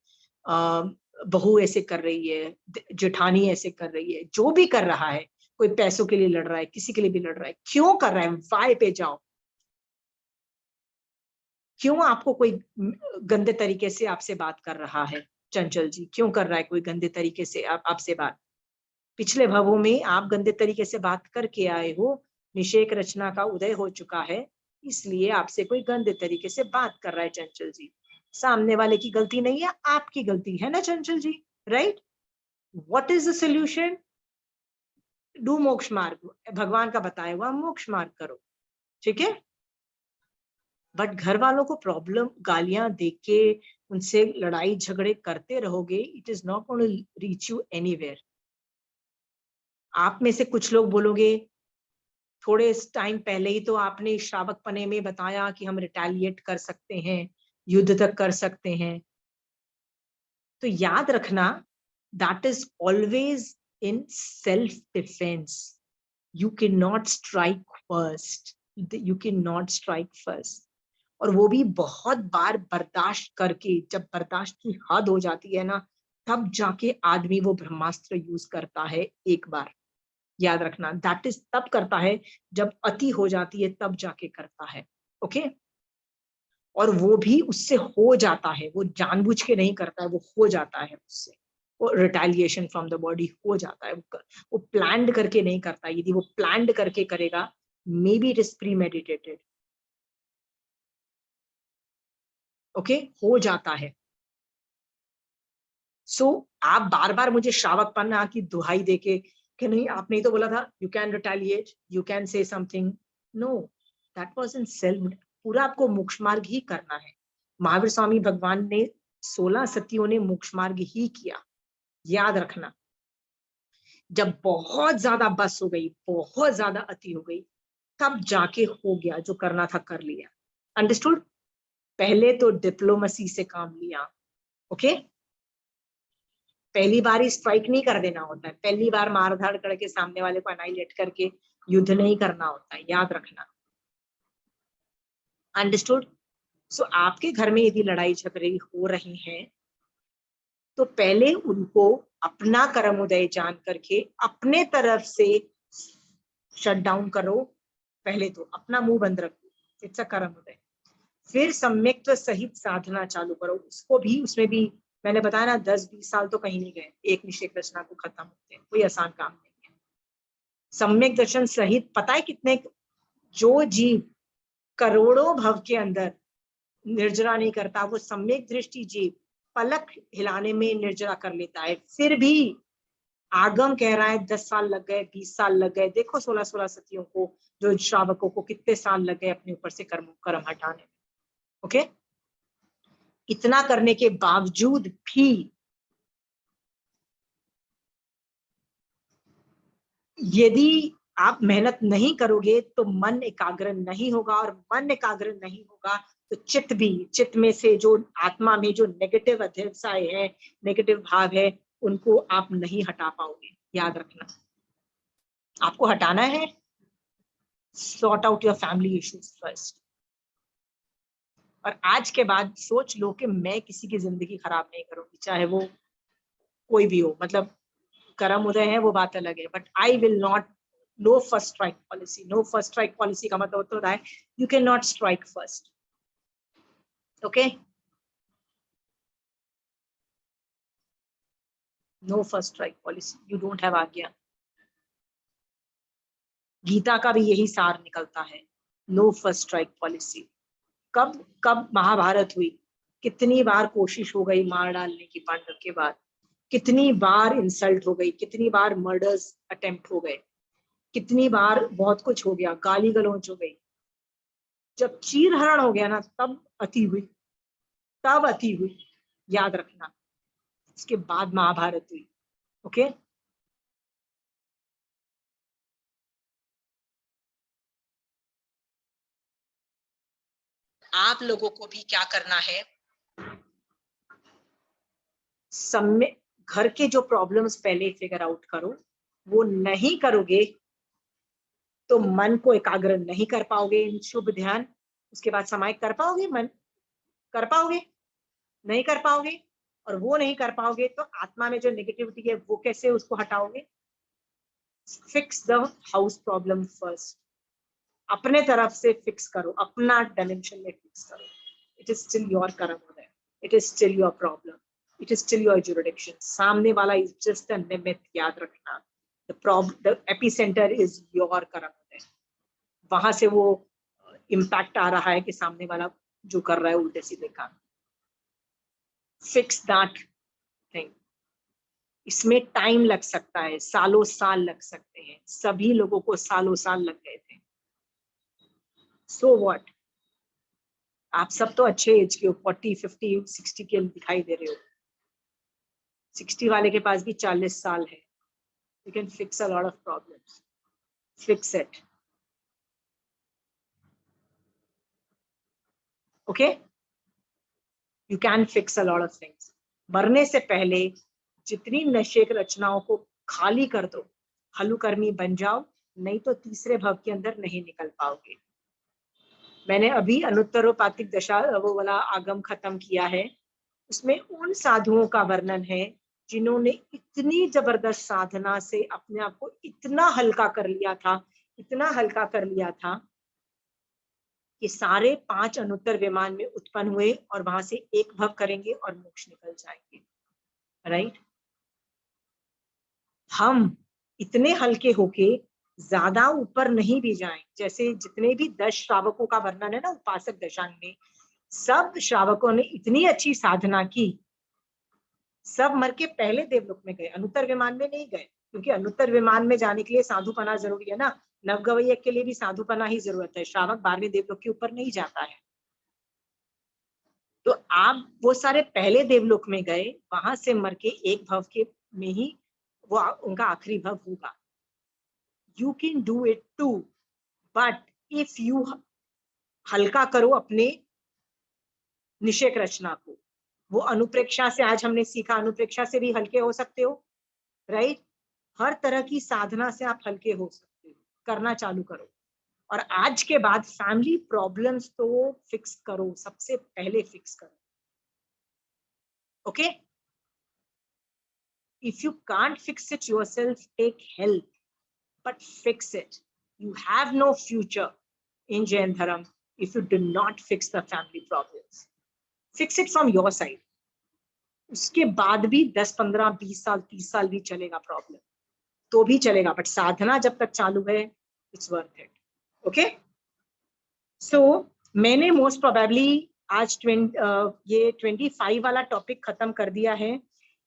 बहू ऐसे कर रही है, जेठानी ऐसे कर रही है, जो भी कर रहा है, कोई पैसों के लिए लड़ रहा है, किसी के लिए भी लड़ रहा है, क्यों कर रहा है? वाई पे जाओ। क्यों आपको कोई गंदे तरीके से आपसे बात कर रहा है? चंचल जी, क्यों कर रहा है कोई गंदे तरीके से आपसे बात? पिछले भवों में आप गंदे तरीके से बात करके आए हो, निषेक रचना का उदय हो चुका है, इसलिए आपसे कोई गंदे तरीके से बात कर रहा है चंचल जी। सामने वाले की गलती नहीं है, आपकी गलती है ना Chanchal ji, right? What is the solution? Do moksh marg, भगवान का बताया हुआ मोक्ष मार्ग करो, ठीक है? बट घर वालों को प्रॉब्लम, गालियां दे के उनसे लड़ाई झगड़े करते रहोगे, it is not going to reach you anywhere. आप में से कुछ लोग बोलोगे, थोड़े टाइम पहले ही तो आपने श्रावक पने में बताया कि हम रिटेलिएट कर सकते हैं, युद्ध तक कर सकते हैं। तो याद रखना, that is always in self defence. You can not strike first, you can not strike first. और वो भी बहुत बार बर्दाश्त करके, जब बर्दाश्त की हद हो जाती है ना, तब जाके आदमी वो ब्रह्मास्त्र यूज करता है एक बार। याद रखना, दैट इज तब करता है जब अति हो जाती है, तब जाके करता है। ओके, और वो भी उससे हो जाता है, वो जानबूझ के नहीं करता है, वो हो जाता है उससे, वो रिटेलिएशन फ्रॉम द बॉडी हो जाता है, वो प्लान्ड करके नहीं करता। यदि वो प्लान्ड करके करेगा, maybe it is premeditated. Okay, हो जाता है। सो आप बार बार मुझे श्रावकपन्ना की दुहाई देके कि नहीं आपने ही तो बोला था, you can retaliate, you can say something, no, that was in self. पूरा आपको मोक्ष मार्ग ही करना है। महावीर स्वामी भगवान ने 16 सतियों ने मोक्ष मार्ग ही किया, याद रखना। जब बहुत ज्यादा बस हो गई, बहुत ज्यादा अति हो गई, तब जाके हो गया, जो करना था कर लिया। अंडरस्टूड? पहले तो डिप्लोमेसी से काम लिया। ओके, पहली बार ही स्ट्राइक नहीं कर देना होता है, पहली बार मारधाड़ करके सामने वाले को अनाइलेट करके युद्ध नहीं करना होता है, याद रखना। अंडरस्टूड? सो आपके घर में यदि लड़ाई झगड़े हो रही हैं, तो पहले उनको अपना कर्म उदय जान करके अपने तरफ से शट डाउन करो। पहले तो अपना मुंह बंद रखो, इट्स अ कर्म उदय। फिर सम्यक्त्व सहित साधना चालू करो। उसको भी, उसमें भी मैंने बताया ना, 10-20 साल तो कहीं नहीं गए एक निषेक रचना को खत्म होते हैं, कोई आसान काम नहीं है। सम्यक दर्शन सहित, पता है कितने, जो जीव करोड़ों भव के अंदर निर्जरा नहीं करता, वो सम्यक दृष्टि जीव पलक हिलाने में निर्जरा कर लेता है। फिर भी आगम कह रहा है 10 साल लग गए, 20 साल लग गए। देखो 16 सतियों को, जो श्रावकों को कितने साल लग गए अपने ऊपर से कर्म हटाने में। ओके, इतना करने के बावजूद भी यदि आप मेहनत नहीं करोगे तो मन एकाग्र नहीं होगा, और मन एकाग्र नहीं होगा तो चित्त भी, चित्त में से जो आत्मा में जो नेगेटिव अध्यवसाय है, नेगेटिव भाव है, उनको आप नहीं हटा पाओगे। याद रखना, आपको हटाना है, sort out your family issues first. और आज के बाद सोच लो कि मैं किसी की जिंदगी खराब नहीं करूंगी, चाहे वो कोई भी हो। मतलब कर्म उदय है वो बात अलग है, but I will not, no first strike policy. No first strike policy का मतलब होता है you can not strike first. Okay, no first strike policy, you don't have आज्ञा। गीता का भी यही सार निकलता है, नो फर्स्ट स्ट्राइक पॉलिसी। कब कब महाभारत हुई, कितनी बार कोशिश हो गई मार डालने की पांडव के बाद, कितनी बार इंसल्ट हो गई, कितनी बार मर्डर्स अटेम्प्ट हो गए, कितनी बार बहुत कुछ हो गया, गाली गलौज हो गई। जब चीरहरण हो गया ना, तब अति हुई, तब अति हुई। याद रखना, इसके बाद महाभारत हुई। ओके, आप लोगों को भी क्या करना है, समय घर के जो प्रॉब्लम्स पहले फिगर आउट करो। वो नहीं करोगे तो मन को एकाग्र नहीं कर पाओगे इन शुभ ध्यान। उसके बाद समाहित कर पाओगे, मन कर पाओगे, नहीं कर पाओगे। और वो नहीं कर पाओगे तो आत्मा में जो नेगेटिविटी है वो कैसे उसको हटाओगे। Fix the house problem first, अपने तरफ से फिक्स करो, अपना डायमेंशन में फिक्स करो। इट इज स्टिल योर कर्म, it is still your problem, it is still your jurisdiction. सामने वाला इज जस्ट अ निमित्त, याद रखना। the epicenter is your कर्म। वहां से वो इम्पैक्ट आ रहा है कि सामने वाला जो कर रहा है उल्टे सीधे काम। Fix that thing. इसमें टाइम लग सकता है, सालों साल लग सकते हैं, सभी लोगों को सालों साल लग गए थे। सो व्हाट, आप सब तो अच्छे एज के हो, 40, 50, 60 के दिखाई दे रहे हो। 60 वाले के पास भी 40 साल है। You can fix a lot of problems. Fix it. Okay? You can fix a lot of things. मरने से पहले जितनी नशेक रचनाओं को खाली कर दो, हलुकर्मी बन जाओ, नहीं तो तीसरे भव के अंदर नहीं निकल पाओगे। मैंने अभी अनुत्तरोपातिक दशा वो वाला आगम खत्म किया है। उसमें उन साधुओं का वर्णन है जिन्होंने इतनी जबरदस्त साधना से अपने आप को इतना हल्का कर लिया था, इतना हल्का कर लिया था कि सारे 5 अनुत्तर विमान में उत्पन्न हुए और वहां से एक भव करेंगे और मोक्ष निकल जाएंगे, राइट। हम इतने हल्के होके ज्यादा ऊपर नहीं भी जाएं, जैसे जितने भी 10 श्रावकों का वर्णन है ना उपासक दशांग में, सब श्रावकों ने इतनी अच्छी साधना की, सब मर के पहले देवलोक में गए, अनुत्तर विमान में नहीं गए, क्योंकि अनुत्तर विमान में जाने के लिए साधुपना जरूरी है ना, नवगवैयक के लिए भी साधुपना ही जरूरत है, श्रावक 12वें देवलोक के ऊपर नहीं जाता है। तो आप वो सारे पहले देवलोक में गए, वहां से मर के एक भव के में ही वो उनका आखिरी भव होगा। You can do it too, but if you हल्का करो अपने निषेक रचना को, वो अनुप्रेक्षा से आज हमने सीखा, अनुप्रेक्षा से भी हल्के हो सकते हो, राइट। हर तरह की साधना से आप हल्के हो सकते हो, करना चालू करो। और आज के बाद फैमिली प्रॉब्लम्स तो फिक्स करो, सबसे पहले फिक्स करो, ओके। If you can't fix it yourself, take help, but fix it. You have no future in Jain Dharam if you do not fix the family problems. Fix it from your side. उसके बाद भी 10, 15, 20 साल, 30 साल भी चलेगा problem, तो भी चलेगा, बट साधना जब तक चालू है, इट्स वर्थ इट, ओके। सो मैंने मोस्ट प्रोबेबली आज ये 25 वाला टॉपिक खत्म कर दिया है।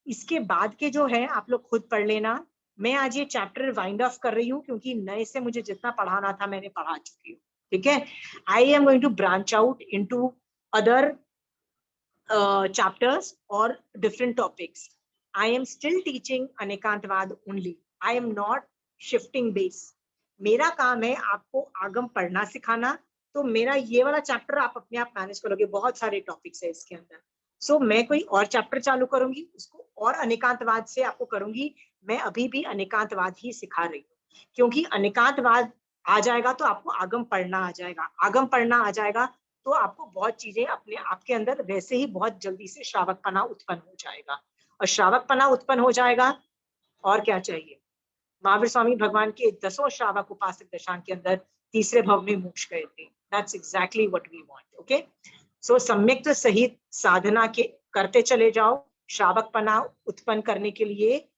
इसके बाद के जो है आप लोग खुद पढ़ लेना। मैं आज ये चैप्टर वाइंड ऑफ कर रही हूँ, क्योंकि नए से मुझे जितना पढ़ाना था मैंने पढ़ा चुकी हूँ, ठीक है। I am going to branch out into other chapters और different topics. I am still teaching Anekantvad only, I am not shifting base. मेरा काम है आपको आगम पढ़ना सिखाना, तो मेरा ये वाला चैप्टर आप अपने आप मैनेज करोगे, बहुत सारे टॉपिक्स है इसके अंदर। सो मैं कोई और चैप्टर चालू करूंगी, उसको और अनेकांतवाद से आपको करूंगी। मैं अभी भी अनेकांतवाद ही सिखा रही हूँ, क्योंकि अनेकांतवाद आ जाएगा तो आपको आगम पढ़ना आ जाएगा, आगम पढ़ना आ जाएगा तो आपको बहुत चीजें अपने आपके अंदर वैसे ही बहुत जल्दी से श्रावकपना उत्पन्न हो जाएगा, और श्रावकपना उत्पन्न हो जाएगा और क्या चाहिए। महावीर स्वामी भगवान के 10 श्रावक उपासक दशांग के अंदर तीसरे भव में मोक्ष गए थे। That's exactly what we want, okay. So सम्यक सहित साधना के करते चले जाओ, श्रावकपना उत्पन्न करने के लिए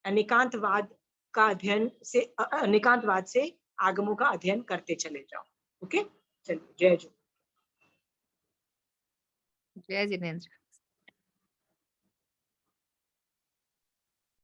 अनेकांतवाद का अध्ययन से, अनेकांतवाद से आगमों का अध्ययन करते चले जाओ, ओके। चलिए, जय जय जय जिनेंद्र।